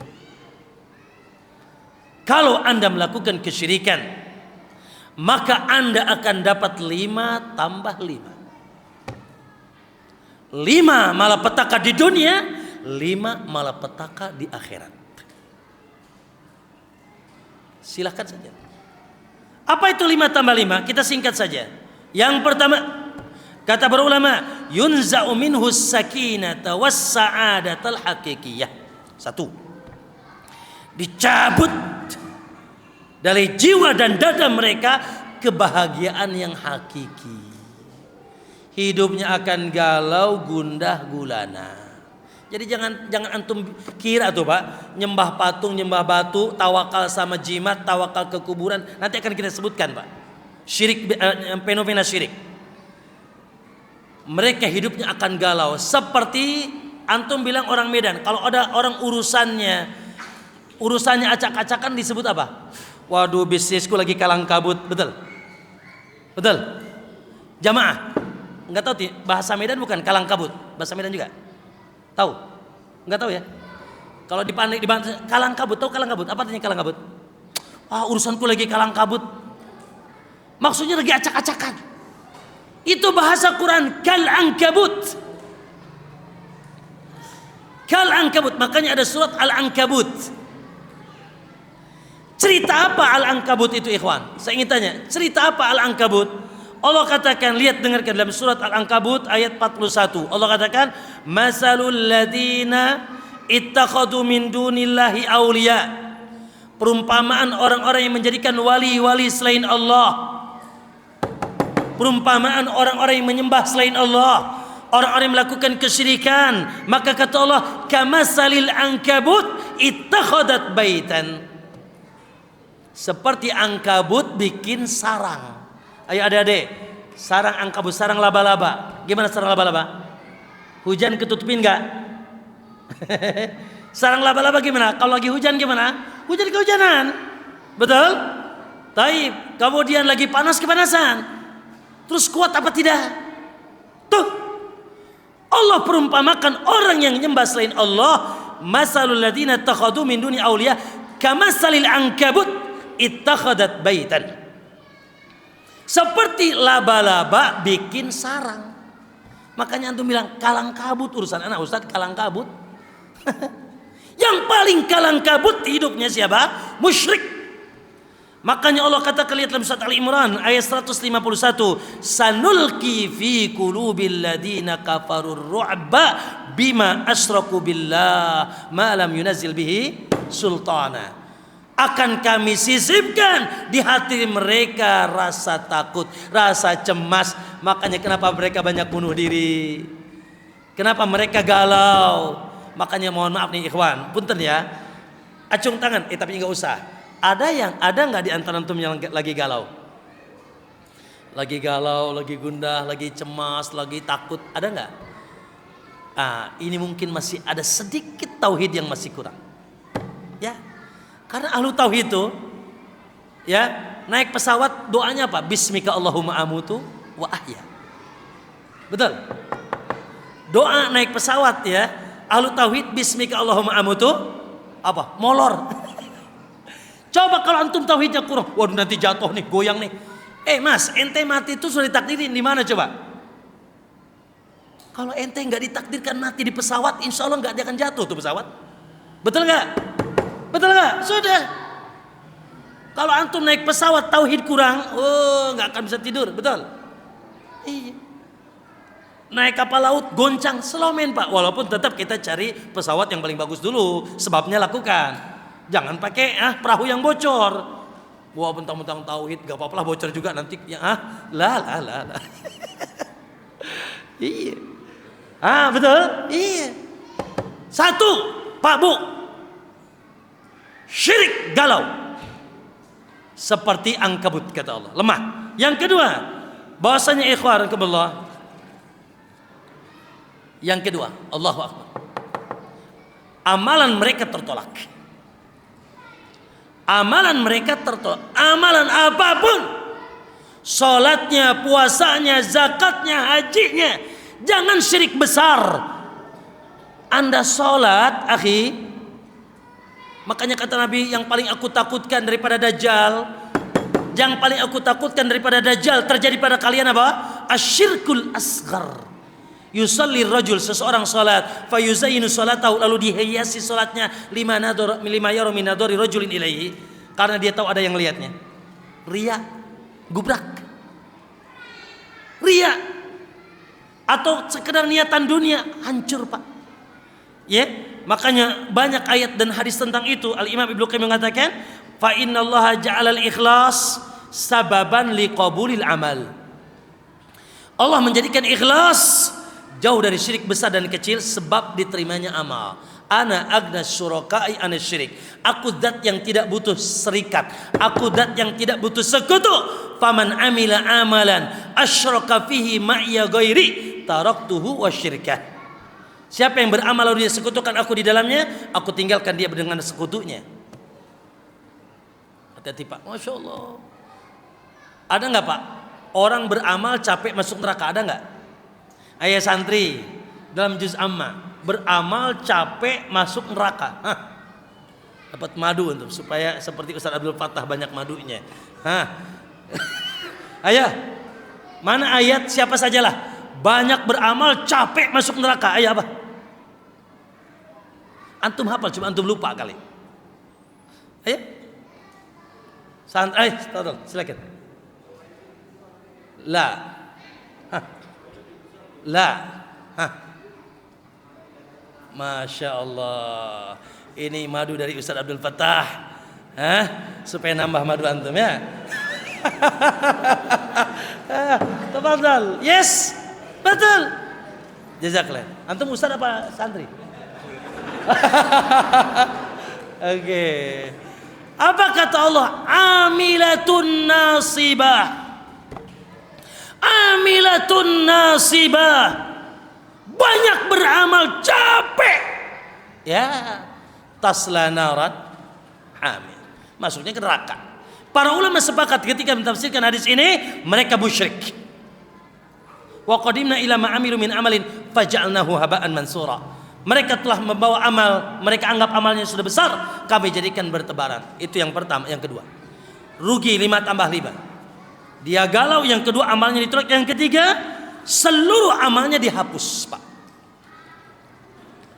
Speaker 1: Kalau Anda melakukan kesyirikan, maka Anda akan dapat 5 tambah 5. 5 malapetaka di dunia, 5 malapetaka di akhirat. Silahkan saja. Apa itu 5 tambah 5? Kita singkat saja. Yang pertama, kata para ulama, yunza'u minhu sakinata was sa'adatal haqiqiyah. 1. Dicabut dari jiwa dan dada mereka kebahagiaan yang hakiki. Hidupnya akan galau, gundah gulana. Jadi jangan antum kira tuh, Pak, nyembah patung, nyembah batu, tawakal sama jimat, tawakal ke kuburan. Nanti akan kita sebutkan, Pak. Syirik, fenomena syirik. Mereka hidupnya akan galau. Seperti antum bilang orang Medan, kalau ada orang urusannya acak-acakan disebut apa? Waduh, bisnisku lagi kalang kabut. Betul? Betul? Jamaah. Enggak tahu bahasa Medan bukan kalang kabut. Bahasa Medan juga. Tahu? Enggak tahu ya? Kalau di kalang kabut, tahu kalang kabut? Apa artinya kalang kabut? Urusanku lagi kalang kabut. Maksudnya lagi acak-acakan. Itu bahasa Quran, kal ankabut. Kal ankabut, makanya ada surat Al-Ankabut. Cerita apa Al-Ankabut itu ikhwan? Saya ingin tanya, cerita apa Al-Ankabut? Allah katakan, lihat dengarkan dalam surat Al-Ankabut ayat 41. Allah katakan, masalul ladina ittakhadhu min dunillahi awliya. Perumpamaan orang-orang yang menjadikan wali-wali selain Allah. Perumpamaan orang-orang yang menyembah selain Allah, orang-orang yang melakukan kesyirikan. Maka kata Allah, kamasalil ankabut ittakhadat baitan. Seperti ankabut bikin sarang. Ayo adik-adik, sarang ankabut, sarang laba-laba. Gimana sarang laba-laba? Hujan ketutupin enggak? Sarang laba-laba gimana? Kalau lagi hujan gimana? Hujan kehujanan. Betul? Taib. Kemudian lagi panas kepanasan. Terus kuat apa tidak? Tuh. Allah perumpamakan orang yang menyembah selain Allah, masalul ladina takhadu min duni awliya kamasalil ankabut ittakhadat baitan. Seperti laba-laba bikin sarang. Makanya antum bilang kalang kabut urusan anak ustaz, kalang kabut. Yang paling kalang kabut hidupnya siapa? Musyrik. Makanya Allah katakan, lihat dalam surat Al-Imran ayat 151, sanulki fi qulubil ladina kafarur ru'ba bima asyraku billah ma lam yunazzil bihi sultana. Akan kami sisipkan di hati mereka rasa takut, rasa cemas. Makanya kenapa mereka banyak bunuh diri, kenapa mereka galau. Makanya mohon maaf nih ikhwan, punten ya, acung tangan, tapi nggak usah. Ada nggak di antara antum yang lagi galau? Lagi galau, lagi gundah, lagi cemas, lagi takut, ada nggak? Ini mungkin masih ada sedikit tauhid yang masih kurang. Ya, karena ahlu tauhid itu, ya, naik pesawat doanya apa? Bismika Allahumma amutu wa ahya. Betul? Doa naik pesawat ya, ahlu tauhid bismika Allahumma amutu apa? Molor. Coba kalau antum tauhidnya kurang, waduh nanti jatuh nih, goyang nih. Mas, ente mati itu sudah ditakdirin di mana coba? Kalau ente nggak ditakdirkan mati di pesawat, insya Allah nggak akan jatuh tuh pesawat. Betul nggak? Betul nggak? Sudah. Kalau antum naik pesawat tauhid kurang, nggak akan bisa tidur, betul? Iya. Naik kapal laut goncang, selomen pak. Walaupun tetap kita cari pesawat yang paling bagus dulu, sebabnya lakukan. Jangan pakai perahu yang bocor. Wah, bentang-bentang tauhid gak apa-apa lah bocor juga nanti ya. Lah. Iya. Betul? Iya. Satu, Pak Bu. Syirik galau. Seperti ankabut kata Allah, lemah. Yang kedua, bahwasanya ikhwan kebillah. Yang kedua, Allahu Akbar. Amalan mereka tertolak. Amalan mereka tertolak. Amalan apapun, salatnya, puasanya, zakatnya, hajinya, jangan syirik besar. Anda salat, akhi, makanya kata Nabi, yang paling aku takutkan daripada Dajjal, yang paling aku takutkan daripada Dajjal terjadi pada kalian apa? Asyirkul asghar. Yusalli rajul, seseorang salat, fayuzayyinu salatahu, lalu dihiasi salatnya lima yara min nadari rajulin ilaihi, karena dia tahu ada yang lihatnya. Riya, gubrak. Riya atau sekedar niatan dunia, hancur Pak. Ya, makanya banyak ayat dan hadis tentang itu. Al-Imam Ibnu Qayyim mengatakan, fa innallaha ja'alal ikhlas sababan liqabulil amal. Allah menjadikan ikhlas jauh dari syirik besar dan kecil sebab diterimanya amal. Ana agna syuraka'i ana syirik. Aku zat yang tidak butuh serikat, aku zat yang tidak butuh sekutu. Faman amila amalan asyraka fihi ma'iya ghairi taraktuhu wa syirkah. Siapa yang beramal lalu dia sekutukan aku di dalamnya, aku tinggalkan dia dengan sekutunya. Hati-hati Pak. Masya Allah. Ada nggak Pak orang beramal capek masuk neraka? Ada nggak? Ayah santri dalam juz amma, beramal capek masuk neraka. Dapat madu untuk supaya seperti Ustaz Abdul Fattah banyak madunya. Ayah, mana ayat siapa sajalah banyak beramal capek masuk neraka? Ayah apa? Antum hafal, cuma antum lupa kali. Ayah, Tolong, silakan. La. Hah. La. Hah. Masya Allah. Ini madu dari Ustaz Abdul Fattah. Hah? Supaya nambah madu antum ya. Tafadhal. Yes. Betul. Jazakallah. Antum Ustaz apa santri? Oke. Apa kata Allah? Amilatun nasibah. Amilatun nasibah. Banyak beramal, capek. Ya, tasla narat hamil. Masuknya ke neraka. Para ulama sepakat ketika mentafsirkan hadis ini, mereka musyrik. Wa qadimna ila ma amilu min amalin faj'alnahu haba'an mansura. Mereka telah membawa amal, mereka anggap amalnya sudah besar, kami jadikan bertebaran. Itu yang pertama. Yang kedua, rugi 5 tambah 5. Dia galau. Yang kedua, amalnya ditolak. Yang ketiga, seluruh amalnya dihapus, Pak.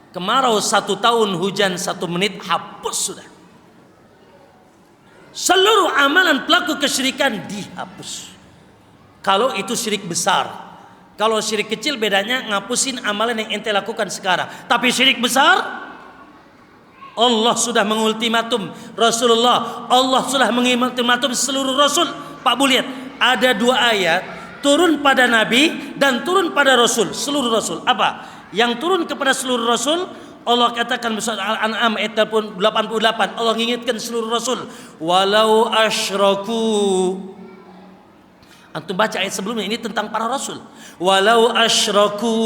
Speaker 1: Kemarau 1 tahun, hujan 1 menit, hapus sudah. Seluruh amalan pelaku kesyirikan dihapus. Kalau itu syirik besar. Kalau syirik kecil bedanya ngapusin amalan yang ente lakukan sekarang. Tapi syirik besar, Allah sudah mengultimatum Rasulullah. Allah sudah mengultimatum seluruh Rasul. Pak Bu lihat, ada 2 ayat turun pada Nabi dan turun pada Rasul. Seluruh Rasul. Apa? Yang turun kepada seluruh Rasul, Allah katakan di surat Al-An'am ayat 88, Allah mengingatkan seluruh Rasul, walau asyraku. Antum baca ayat sebelumnya, ini tentang para Rasul. Walau asyraku,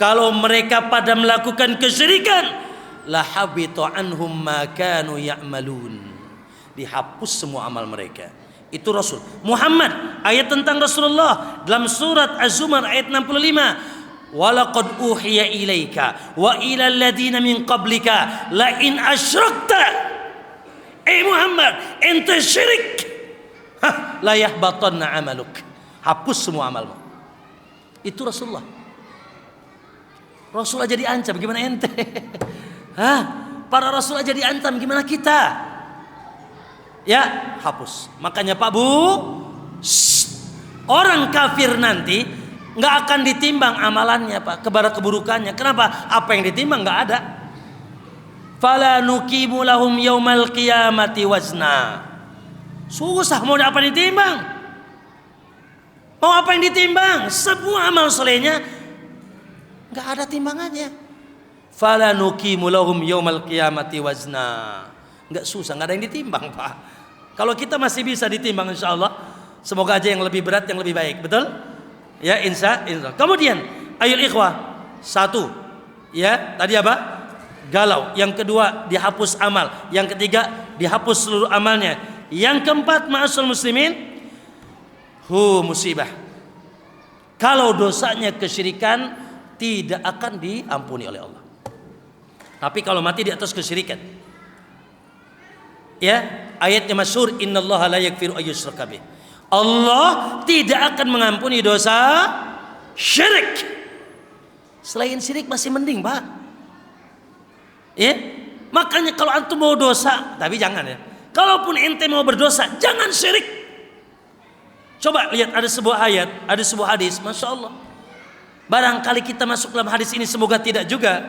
Speaker 1: kalau mereka pada melakukan kesyirikan, la habita anhum ma kanu ya'malun. Dihapus semua amal mereka. Itu Rasul. Muhammad, ayat tentang Rasulullah dalam surat Az-Zumar ayat 65. Walaqad uhiya ilaika wa ila alladziina min qablika la in asyrakta. Muhammad, ente syirik, la yahbatanna amaluk. Hapus semua amalmu. Itu Rasulullah. Rasul aja diancam, gimana ente? Para Rasul aja diancam, gimana kita? Ya, hapus. Makanya Pak Bu, orang kafir nanti nggak akan ditimbang amalannya, Pak, keburukannya. Kenapa? Apa yang ditimbang nggak ada. Fala nuqimu lahum yaumal qiyamati wazna. Susah mau apa yang ditimbang? Mau apa yang ditimbang? Semua amal solehnya nggak ada timbangannya. Fala nuqimu lahum yaumal qiyamati wazna. Nggak susah, nggak ada yang ditimbang, Pak. Kalau kita masih bisa ditimbang, insya Allah. Semoga aja yang lebih berat, yang lebih baik, betul? Ya, insya Allah. Kemudian ayul ikhwah, 1, ya tadi apa? Galau. Yang kedua, dihapus amal. Yang ketiga, dihapus seluruh amalnya. Yang keempat, ma'asal muslimin, musibah. Kalau dosanya kesyirikan, tidak akan diampuni oleh Allah. Tapi kalau mati di atas kesyirikan, ya, ayatnya masyhur, innallaha la yaghfiru ayyushraka bih. Allah tidak akan mengampuni dosa syirik. Selain syirik masih mending, Pak. Ya, makanya kalau antum mau dosa, tapi jangan ya. Kalaupun ente mau berdosa, jangan syirik. Coba lihat, ada sebuah ayat, ada sebuah hadis, masya Allah. Barangkali kita masuk dalam hadis ini, semoga tidak juga.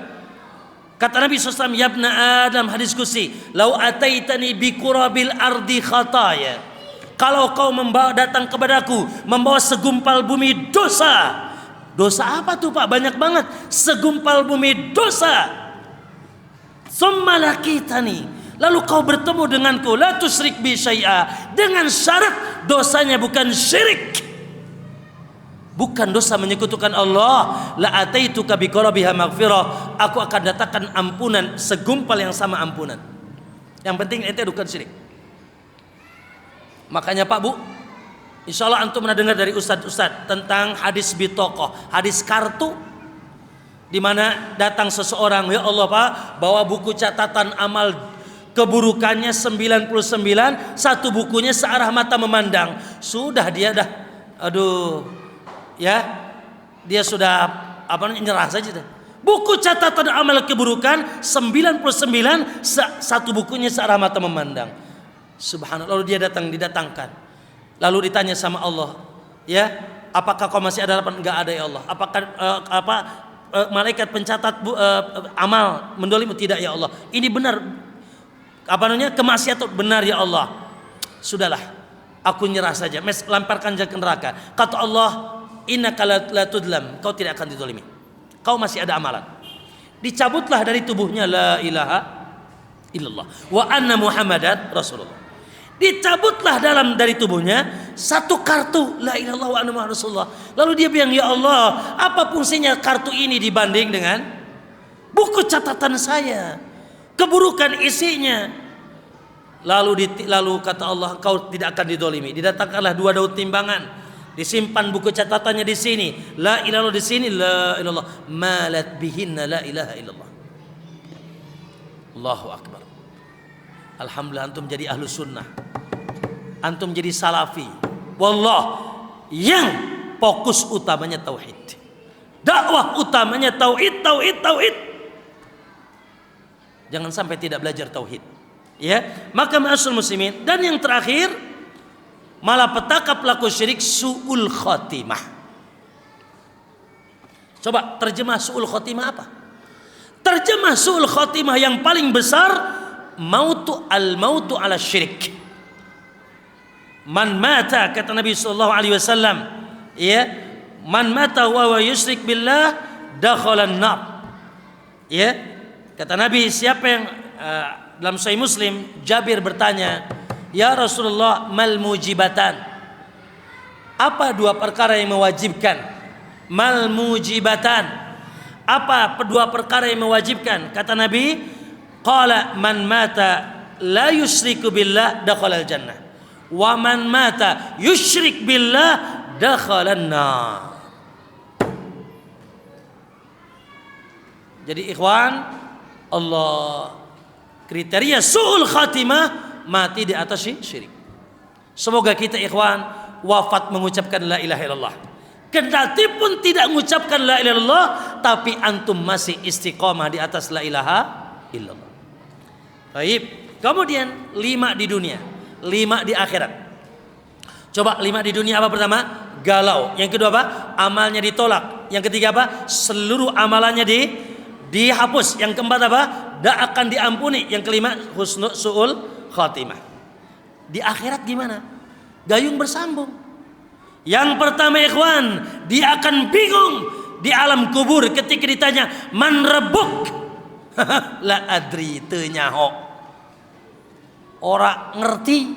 Speaker 1: Kata Nabi SAW, yabna Adam, hadis kursi, lau ataitani bikurabil ardi khataya. Kalau kau datang kepadaku membawa segumpal bumi dosa. Dosa apa tuh, Pak? Banyak banget. Segumpal bumi dosa. Tsumma laqitani, lalu kau bertemu denganku, la tusyrik bi syai'a, dengan syarat dosanya bukan syirik, bukan dosa menyekutukan Allah. La ataituka bi qarabiha maghfirah, aku akan datangkan ampunan segumpal yang sama ampunan. Yang penting ente bukan syirik. Makanya Pak Bu, insya Allah antum pernah dengar dari ustadz-ustadz tentang hadis bitokoh, hadis kartu, di mana datang seseorang, ya Allah Pak, bawa buku catatan amal keburukannya 99, satu bukunya searah mata memandang. Sudah dia dah, aduh, ya, dia sudah nyerah saja dah. Buku catatan amal keburukan 99, satu bukunya searah mata memandang. Subhanallah. Lalu dia didatangkan. Lalu ditanya sama Allah, ya, apakah kau masih ada harapan? Enggak ada ya Allah. Apakah malaikat pencatat amal mendolimu? Tidak ya Allah. Ini benar kemaksiatan, benar ya Allah. Sudahlah, aku nyerah saja. Lemparkan ke neraka. Kata Allah, innaka la tudlam. Kau tidak akan didolimi. Kau masih ada amalan. Dicabutlah dari tubuhnya la ilaha illallah wa anna muhammadan rasulullah. Dicabutlah dari tubuhnya satu kartu la ilaha illallah wa anna muhammadan rasulullah. Lalu dia bilang, ya Allah, apa fungsinya kartu ini dibanding dengan buku catatan saya, keburukan isinya? Lalu kata Allah, kau tidak akan didolimi. Didatangkanlah 2 daun timbangan, disimpan buku catatannya di sini, la ilaha illallah di sini, la ilallah, malat bihinna la ilaha illallah. Allahu akbar. Alhamdulillah antum jadi ahlu sunnah, antum jadi salafi. Wallah, yang fokus utamanya tauhid, dakwah utamanya tauhid. Jangan sampai tidak belajar tauhid, ya. Maka ma'asyiral muslimin, dan yang terakhir, malapetaka pelaku syirik su'ul khotimah. Coba terjemah su'ul khotimah apa? Terjemah su'ul khotimah yang paling besar, mautu ala syirik. Man mata, kata Nabi sallallahu alaihi wasallam, ya, man mata wa yusyrik billah dakhalan nar. Ya, kata Nabi, siapa yang dalam Sahih Muslim, Jabir bertanya, ya Rasulullah, mal mujibatan? Apa 2 perkara yang mewajibkan? Mal mujibatan. Apa 2 perkara yang mewajibkan? Kata Nabi, qala man mata la yusyriku billah dakhalal jannah, wa man mata yusyrik billah dakhalan nar. Jadi ikhwan, Allah, kriteria su'ul khatimah, mati di atas syirik. Semoga kita ikhwan wafat mengucapkan la ilaha illallah. Kendati pun tidak mengucapkan la ilaha illallah, tapi antum masih istiqomah di atas la ilaha illallah. Baik. Kemudian 5 di dunia, 5 di akhirat. Coba 5 di dunia apa pertama? Galau. Yang kedua apa? Amalnya ditolak. Yang ketiga apa? Seluruh amalannya dihapus. Yang keempat apa? Akan diampuni. Yang kelima husnul su'ul khatimah. Di akhirat gimana? Gayung bersambung. Yang pertama ikhwan, dia akan bingung di alam kubur ketika ditanya, man rebuk? La adri, teu nyaho. Ora ngerti.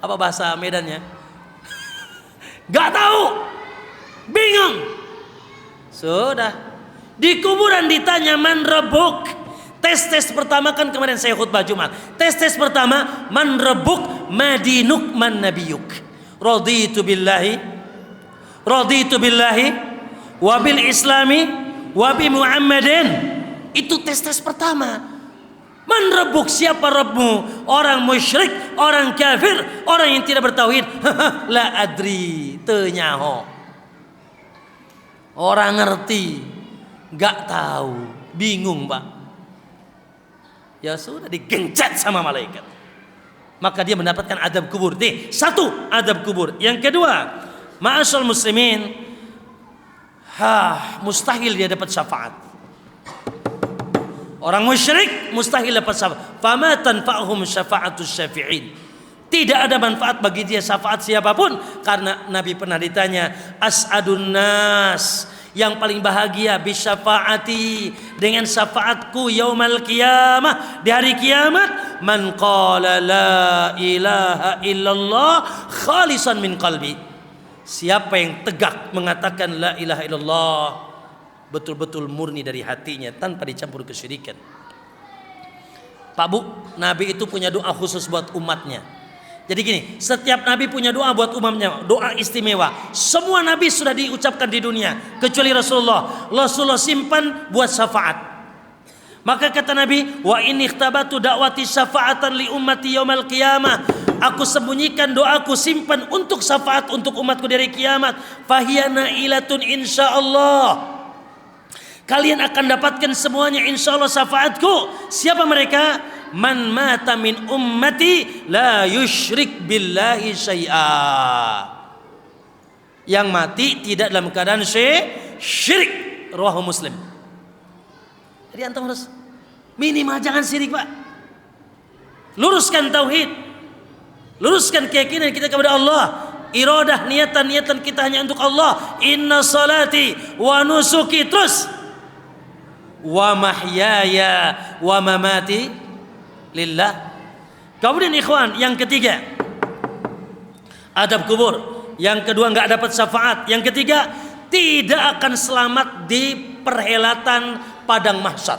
Speaker 1: Apa bahasa Medannya? Gak tahu. Bingung. Sudah. Di kuburan ditanya, man rebuk? Tes pertama kan kemarin saya khutbah Jumat. Tes pertama, man rebuk madinuk man nabiyuk. Raditu billahi wa bil islami wa bi Muhammadin. Itu tes pertama. Man rebuk, siapa Rabbmu? Orang musyrik, orang kafir, orang yang tidak bertauhid. La adri, teu nyaho. Orang ngerti, gak tahu, bingung Pak. Ya sudah, digencet sama malaikat. Maka dia mendapatkan adab kubur. Satu, adab kubur. Yang kedua, ma'asyal muslimin, mustahil dia dapat syafaat. Orang musyrik mustahil dapat syafaat. Fama tanfa'uhum syafa'atus syafi'in. Tidak ada manfaat bagi dia syafaat siapapun. Karena Nabi pernah ditanya, as'adun nas, yang paling bahagia bisyafaati, dengan syafaatku yaumal qiyamah, di hari kiamat, man qala la ilaha illallah khalisan min qalbi. Siapa yang tegak mengatakan la ilaha illallah betul-betul murni dari hatinya tanpa dicampur kesyirikan. Pak Bu, Nabi itu punya doa khusus buat umatnya. Jadi gini, setiap Nabi punya doa buat umatnya, doa istimewa. Semua Nabi sudah diucapkan di dunia, kecuali Rasulullah. Rasulullah simpan buat syafaat. Maka kata Nabi, wa in ikhtabatu da'wati syafa'atan li ummati yaumal qiyamah. Aku sembunyikan doaku, simpan untuk syafaat untuk umatku dari kiamat. Fahiyana ilatun insyaallah. Kalian akan dapatkan semuanya insyaallah syafaatku. Siapa mereka? man mata min ummati la yusyrik billahi syai'a. Yang mati tidak dalam keadaan syirik. Rawahu Muslim. Jadi antum harus minimal jangan syirik, Pak. Luruskan tauhid. Luruskan keyakinan kita kepada Allah. Iradah, niatan kita hanya untuk Allah. Inna salati wa nusuki, terus wa mahyaya wa mamati lillah. Kemudian ikhwan, yang ketiga adab kubur. Yang kedua enggak dapat syafaat. Yang ketiga tidak akan selamat di perhelatan padang mahsyar.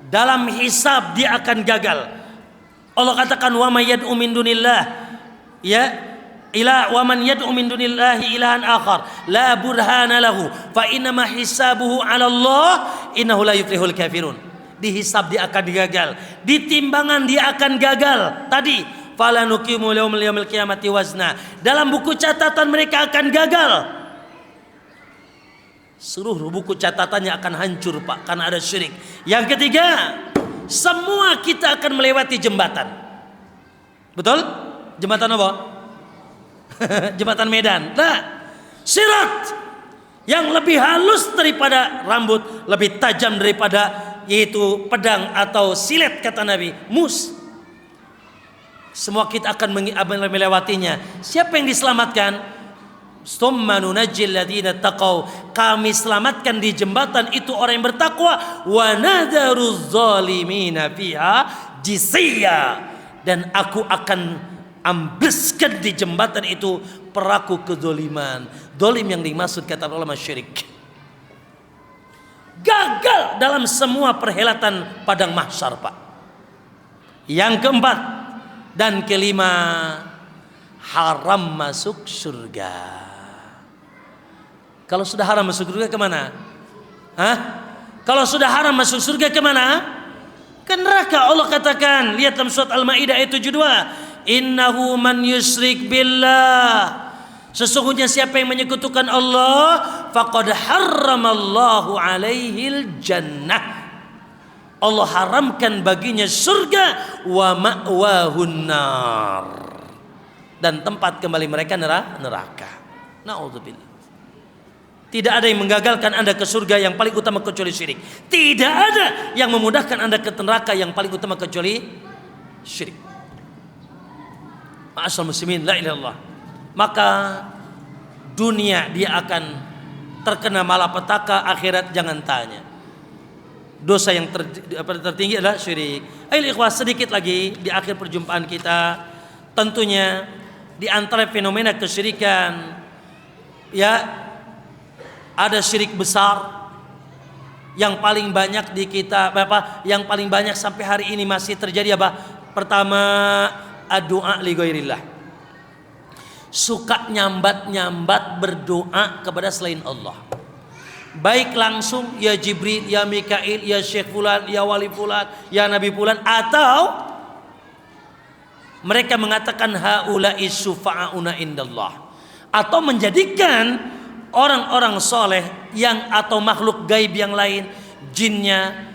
Speaker 1: Dalam hisab dia akan gagal. Allah katakan wa may yad'u min dunillah wa man yad'u min dunillahi ilahan akhar la burhana lahu fa inna ma hisabuhu 'ala Allah innahu la yuflihul kafirun. Di hisab dia akan gagal, di timbangan dia akan gagal. Tadi fala nuqimu yaumil qiyamati wazna, dalam buku catatan mereka akan gagal. Seluruh buku catatannya akan hancur, Pak, karena ada syirik. Yang ketiga, semua kita akan melewati jembatan. Betul? Jembatan apa? Jembatan Medan. Nah, sirat yang lebih halus daripada rambut, lebih tajam daripada yaitu pedang atau silet, kata Nabi. Semua kita akan melewatinya. Siapa yang diselamatkan? Tsumma nunajjil ladzina taqaw, kami selamatkan di jembatan itu orang yang bertakwa. Wa nadharuz zalimina fiha jisiyya, dan aku akan ambleskan di jembatan itu peraku kezaliman. Zalim yang dimaksud kata ulama syirik. Gagal dalam semua perhelatan padang mahsyar, Pak. Yang keempat dan kelima, haram masuk surga. Kalau sudah haram masuk surga kemana? Kalau sudah haram masuk surga kemana? Ke neraka. Allah katakan, lihat dalam surat Al-Maidah ayat 72, innahu man yusyrik billah, sesungguhnya siapa yang menyekutukan Allah, faqad harramallahu alaihil jannah, Allah haramkan baginya surga, wa ma'wahun nar, dan tempat kembali mereka neraka. Na'udzubillah. Tidak ada yang menggagalkan Anda ke surga yang paling utama kecuali syirik. Tidak ada yang memudahkan Anda ke neraka yang paling utama kecuali syirik. Ma'asyarul muslimin, la ilaha illallah. Maka dunia dia akan terkena malapetaka, akhirat jangan tanya. Dosa yang tertinggi adalah syirik. Ayo ikhwah, sedikit lagi di akhir perjumpaan kita. Tentunya di antara fenomena kesyirikan, ya, ada syirik besar yang paling banyak di kita, yang paling banyak sampai hari ini masih terjadi apa? Pertama, ad-du'a li ghairillah. Suka nyambat-nyambat berdoa kepada selain Allah. Baik langsung ya Jibril, ya Mikail, ya Syekh fulan, ya wali fulan, ya Nabi fulan, atau mereka mengatakan haula'i syufa'auna indallah, atau menjadikan orang-orang soleh yang atau makhluk gaib yang lain, jinnya,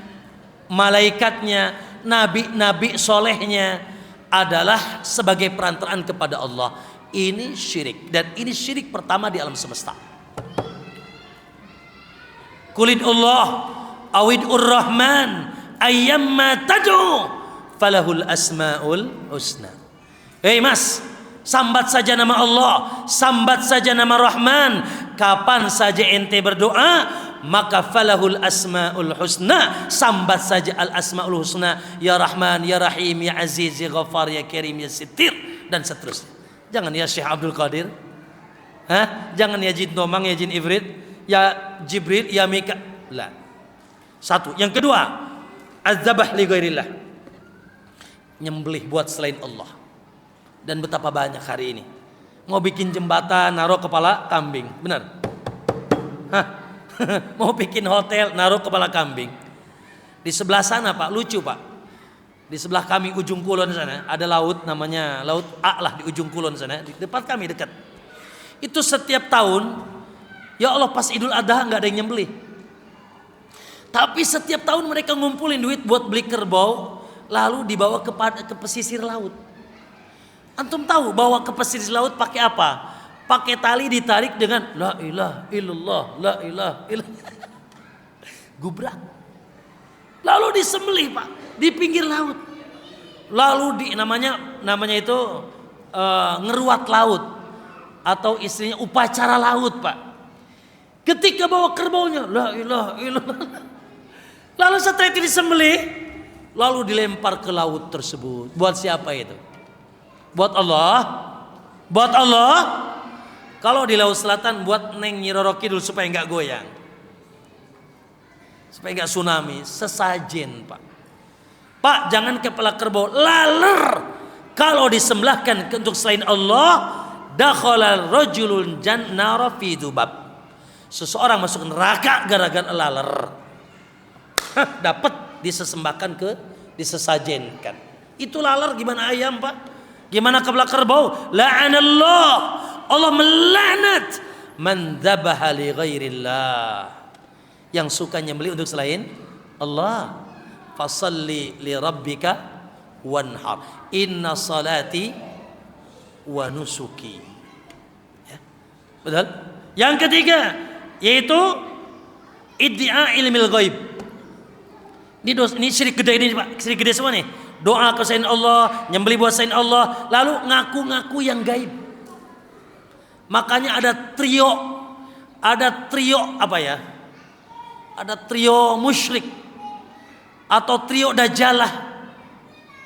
Speaker 1: malaikatnya, nabi-nabi solehnya adalah sebagai perantaraan kepada Allah. Ini syirik, dan ini syirik pertama di alam semesta. Qulid Allah awidur rahman ayyamma tad'u falahul asmaul husna. Hei mas, sambat saja nama Allah, sambat saja nama Rahman. Kapan saja ente berdoa, maka falahul asmaul husna, sambat saja al asmaul husna, ya Rahman, ya Rahim, ya Aziz, ya Ghaffar, ya Karim, ya Sittir, dan seterusnya. Jangan ya Syekh Abdul Qadir, jangan ya Jin Tomang, ya Jin Ifrit, ya Jibril, ya Mika. La. Satu. Yang kedua, az-zabah li ghairillah, nyembelih buat selain Allah. Dan betapa banyak hari ini mau bikin jembatan naruh kepala kambing, benar? Mau bikin hotel naruh kepala kambing. Di sebelah sana, Pak, lucu, Pak. Di sebelah kami ujung kulon sana ada laut, namanya Laut A lah, di ujung kulon sana, di depan kami dekat. Itu setiap tahun, ya Allah, pas Idul Adha nggak ada yang nyembelih. Tapi setiap tahun mereka ngumpulin duit buat beli kerbau, lalu dibawa ke pesisir laut. Antum tahu bawa ke pesisir laut pakai apa? Pakai tali ditarik dengan la ilaha illallah, la ilaha illallah. Gubrak. Lalu disembelih, Pak, di pinggir laut. Lalu namanya itu ngeruat laut atau istrinya upacara laut, Pak. Ketika bawa kerbaunya, la ilaha illallah. Lalu setelah itu disembelih, lalu dilempar ke laut tersebut. Buat siapa itu? Buat Allah. Buat Allah. Kalau di Laut Selatan buat Neng Nyi Roro Kidul supaya nggak goyang, supaya nggak tsunami. Sesajen, Pak. Pak, jangan kepala kerbau, laler. Kalau disembelahkan untuk selain Allah, dakhala rajulun jannara fi dzubab. Seseorang masuk neraka gara-gara laler. Dapat disesembahkan disesajenkan. Itu laler gimana ayam, Pak? Gimana kepala kerbau? La'anallah. Allah melaknat man dzabaha li ghairillah. Yang suka nyembelih untuk selain Allah. Fasalli li rabbika wanhar. Inna salati wa nusuki. Ya. Betul? Yang ketiga yaitu iddia ilmil ghaib. Ini syirik gede ini, Pak. Syirik gede semua nih. Doa ke selain Allah, nyembelih buat selain Allah, lalu ngaku-ngaku yang gaib. Makanya ada trio apa ya? Ada trio musyrik atau trio dajalah.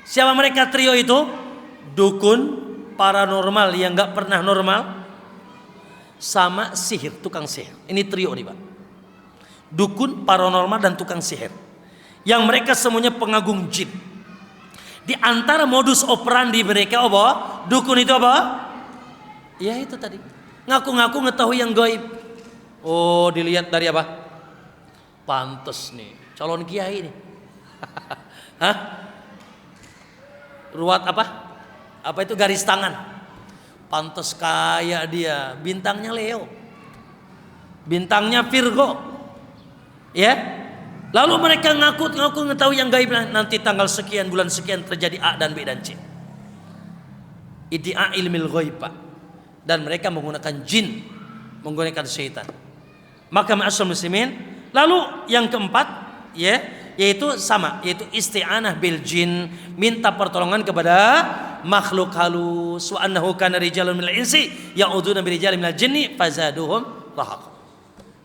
Speaker 1: Siapa mereka trio itu? Dukun, paranormal yang nggak pernah normal, sama sihir, tukang sihir. Ini trio nih, Pak. Dukun, paranormal dan tukang sihir. Yang mereka semuanya pengagum jin. Di antara modus operandi mereka apa? Dukun itu apa? Ya itu tadi. Ngaku-ngaku ngetahui yang gaib. Oh, dilihat dari apa? Pantes nih, calon kiai nih. Hah? Ruat apa? Apa itu garis tangan? Pantes kaya dia. Bintangnya Leo. Bintangnya Virgo. Ya? Lalu mereka ngaku ngetahui yang gaib, nanti tanggal sekian bulan sekian terjadi A dan B dan C. Iddia ilmil ghaib, Pak. Dan mereka menggunakan jin, menggunakan syaitan. Maka ma'asyiral muslimin, lalu yang keempat ya, yaitu isti'anah bil jin, minta pertolongan kepada makhluk halus. Wa annahu kana rijalun minal insi ya'uduna bi rijalin minal jinni fazaduhum rahaqa.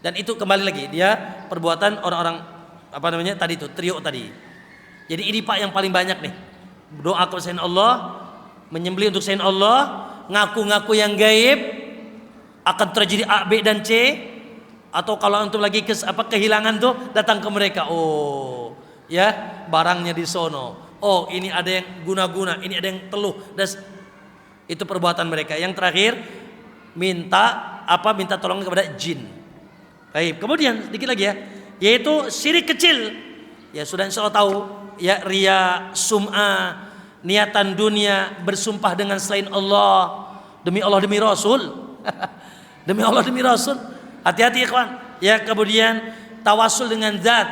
Speaker 1: Dan itu kembali lagi dia perbuatan orang-orang tadi itu trio tadi. Jadi ini, Pak, yang paling banyak nih. Doa ke selain Allah, menyembelih untuk selain Allah, ngaku-ngaku yang gaib, akan terjadi A, B dan C. Atau kalau antum lagi kehilangan tuh, datang ke mereka. Oh, ya, barangnya di sono. Oh, ini ada yang guna-guna, ini ada yang teluh. Dan itu perbuatan mereka. Yang terakhir, minta tolong kepada jin. Baik, kemudian sedikit lagi ya, yaitu syirik kecil. Ya sudah insya Allah tahu ya, riya, sum'ah, niatan dunia, bersumpah dengan selain Allah, demi Allah demi Rasul. Demi Allah demi Rasul. Hati-hati ikhwan. Ya, kemudian tawasul dengan zat.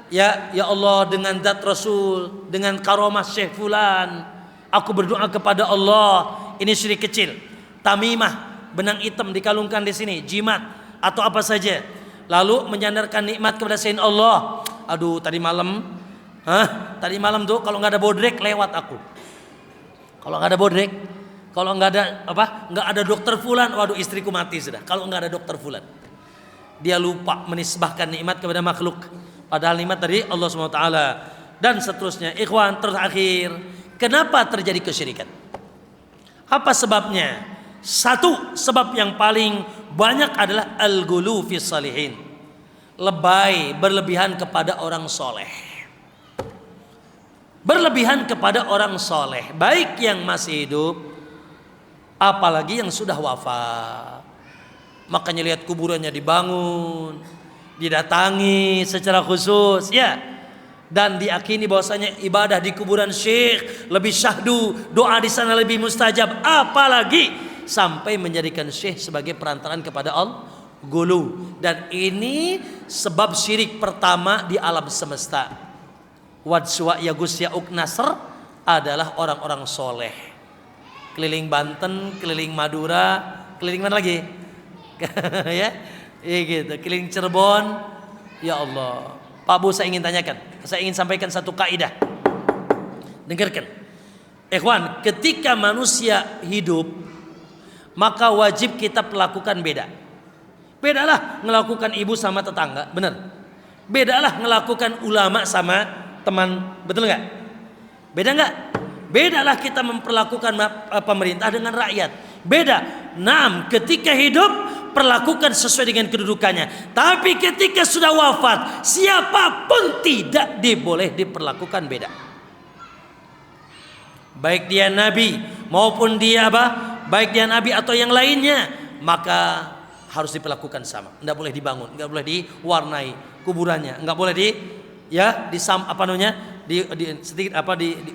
Speaker 1: Ya Allah, dengan zat Rasul, dengan karomah Syekh fulan, aku berdoa kepada Allah. Ini syirik kecil. Tamimah, benang hitam dikalungkan di sini, jimat atau apa saja. Lalu menyandarkan nikmat kepada selain Allah. Aduh, tadi malam tuh kalau nggak ada bodrek lewat aku. Kalau nggak ada bodrek, kalau nggak ada dokter fulan, waduh istriku mati sudah. Kalau nggak ada dokter fulan, dia lupa menisbahkan nikmat kepada makhluk. Padahal nikmat dari Allah SWT. Dan seterusnya. Ikhwan, terakhir, kenapa terjadi kesyirikan? Apa sebabnya? Satu sebab yang paling banyak adalah al-ghulu fi salihin. Lebay, berlebihan kepada orang soleh. Berlebihan kepada orang soleh, baik yang masih hidup, apalagi yang sudah wafat. Makanya lihat kuburannya dibangun, didatangi secara khusus, ya. Dan diakini bahwasanya ibadah di kuburan syekh lebih syahdu, doa di sana lebih mustajab, apalagi sampai menjadikan syekh sebagai perantaraan kepada Allah. Gulu. Dan ini sebab syirik pertama di alam semesta. Wadswa Yagus Ya'uk Nasr adalah orang-orang soleh. Keliling Banten, keliling Madura, keliling mana lagi? Ya, gitu. Keliling Cirebon. Ya Allah. Pak Bu, saya ingin tanyakan. Saya ingin sampaikan satu kaidah. Dengarkan. Ikhwan, ketika manusia hidup, maka wajib kita perlakukan beda. Bedalah melakukan ibu sama tetangga, benar. Bedalah melakukan ulama sama teman, betul nggak? Beda nggak? Bedalah kita memperlakukan pemerintah dengan rakyat. Beda. Naam, ketika hidup perlakukan sesuai dengan kedudukannya. Tapi ketika sudah wafat, siapapun tidak diboleh diperlakukan beda. Baik dia nabi maupun dia baik dia nabi atau yang lainnya, maka harus diperlakukan sama. Enggak boleh dibangun, enggak boleh diwarnai kuburannya, enggak boleh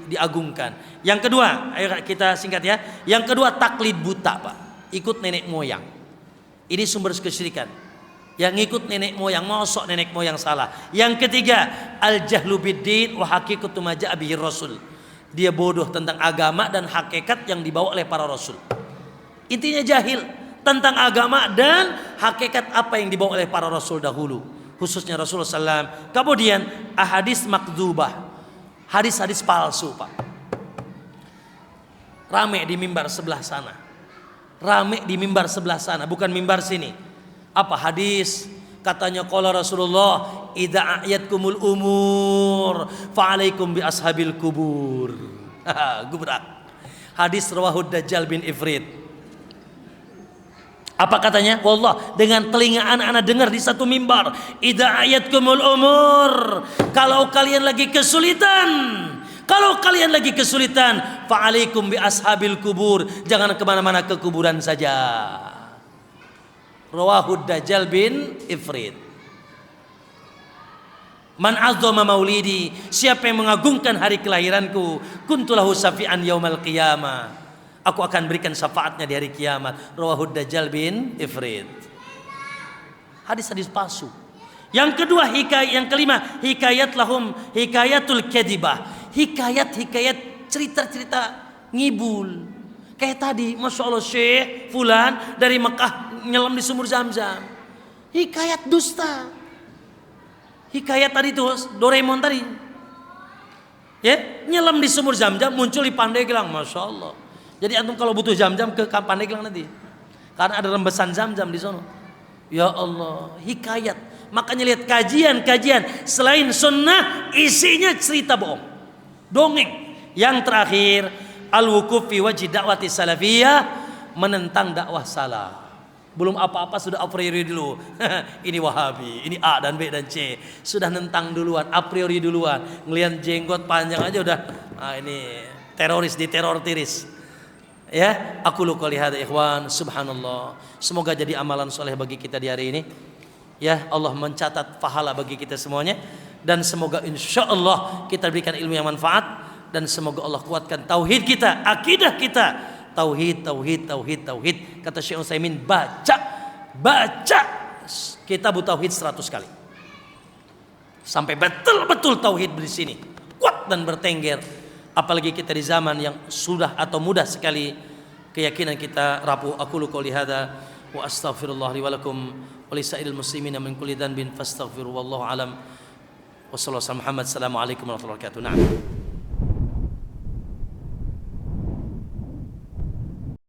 Speaker 1: diagungkan. Yang kedua, ayo kita singkat ya. Yang kedua, taklid buta, Pak. Ikut nenek moyang. Ini sumber kesyirikan. Yang ikut nenek moyang, mosok nenek moyang salah. Yang ketiga, al-jahlu biddin wa haqiqatu ma ja'a bihi rasul. Dia bodoh tentang agama dan hakikat yang dibawa oleh para rasul. Intinya jahil tentang agama dan hakikat apa yang dibawa oleh para rasul dahulu, khususnya Rasulullah SAW. Kemudian ahadits makdzubah, hadis-hadis palsu, Pak. Rame di mimbar sebelah sana. Rame di mimbar sebelah sana, bukan mimbar sini. Apa hadis? Katanya qala Rasulullah, idza ayatkumul umur fa'alaikum bi ashabil kubur. Gubrak. Hadis rawahu Dajjal bin Ifrit. Apa katanya? Wallah, dengan telinga anak-anak dengar di satu mimbar, idza ayatkumul umur, kalau kalian lagi kesulitan, fa'alaikum bi ashabil kubur, jangan kemana-mana ke kuburan saja. Rawahu Dajjal bin Ifrit. Man azzama maulidi, siapa yang mengagungkan hari kelahiranku, kuntulahu syafi'an yaumal qiyamah, aku akan berikan syafaatnya di hari kiamat. Rawahu Dajjal bin Ifrit. Hadis-hadis palsu. Yang kedua, yang kelima, hikayat lahum hikayatul kadibah. Hikayat cerita-cerita ngibul. Kayak tadi, Masya Allah, Syekh Fulan dari Mekah nyelam di sumur Zam-Zam. Hikayat dusta. Hikayat tadi tuh Doraemon tadi, ya, nyelam di sumur Zam-Zam, muncul di Pandeglang. Masya Allah. Jadi antum kalau butuh Zam-Zam ke Pandeglang nanti, karena ada rembesan Zam-Zam di sana. Ya Allah, hikayat. Makanya lihat kajian selain sunnah, isinya cerita bohong, dongeng. Yang terakhir, al-wukuf fi wajhi dakwati salafiyah, menentang dakwah salah. Belum apa-apa sudah a priori dulu. Ini Wahabi, ini A dan B dan C. Sudah nentang duluan, a priori duluan. Ngelihat jenggot panjang aja udah, ini teroris, diteror tiris. Ya, aku lu qouli hadza ikhwan, subhanallah. Semoga jadi amalan soleh bagi kita di hari ini. Ya, Allah mencatat pahala bagi kita semuanya, dan semoga insyaallah kita berikan ilmu yang manfaat, dan semoga Allah kuatkan tauhid kita, akidah kita. Tauhid. Kata Syekh Utsaimin, baca kitab tauhid 100 kali. Sampai betul-betul tauhid di sini kuat dan bertengger. Apalagi kita di zaman yang sudah atau mudah sekali keyakinan kita rapuh. Aqulu qouli hadza wa astaghfirullah li wa lakum wa lisairil muslimina min kulli dhanbin fastaghfiru wallahu alam. Wassallallahu alaihi wasallam. Assalamualaikum warahmatullahi wabarakatuh. Na'am.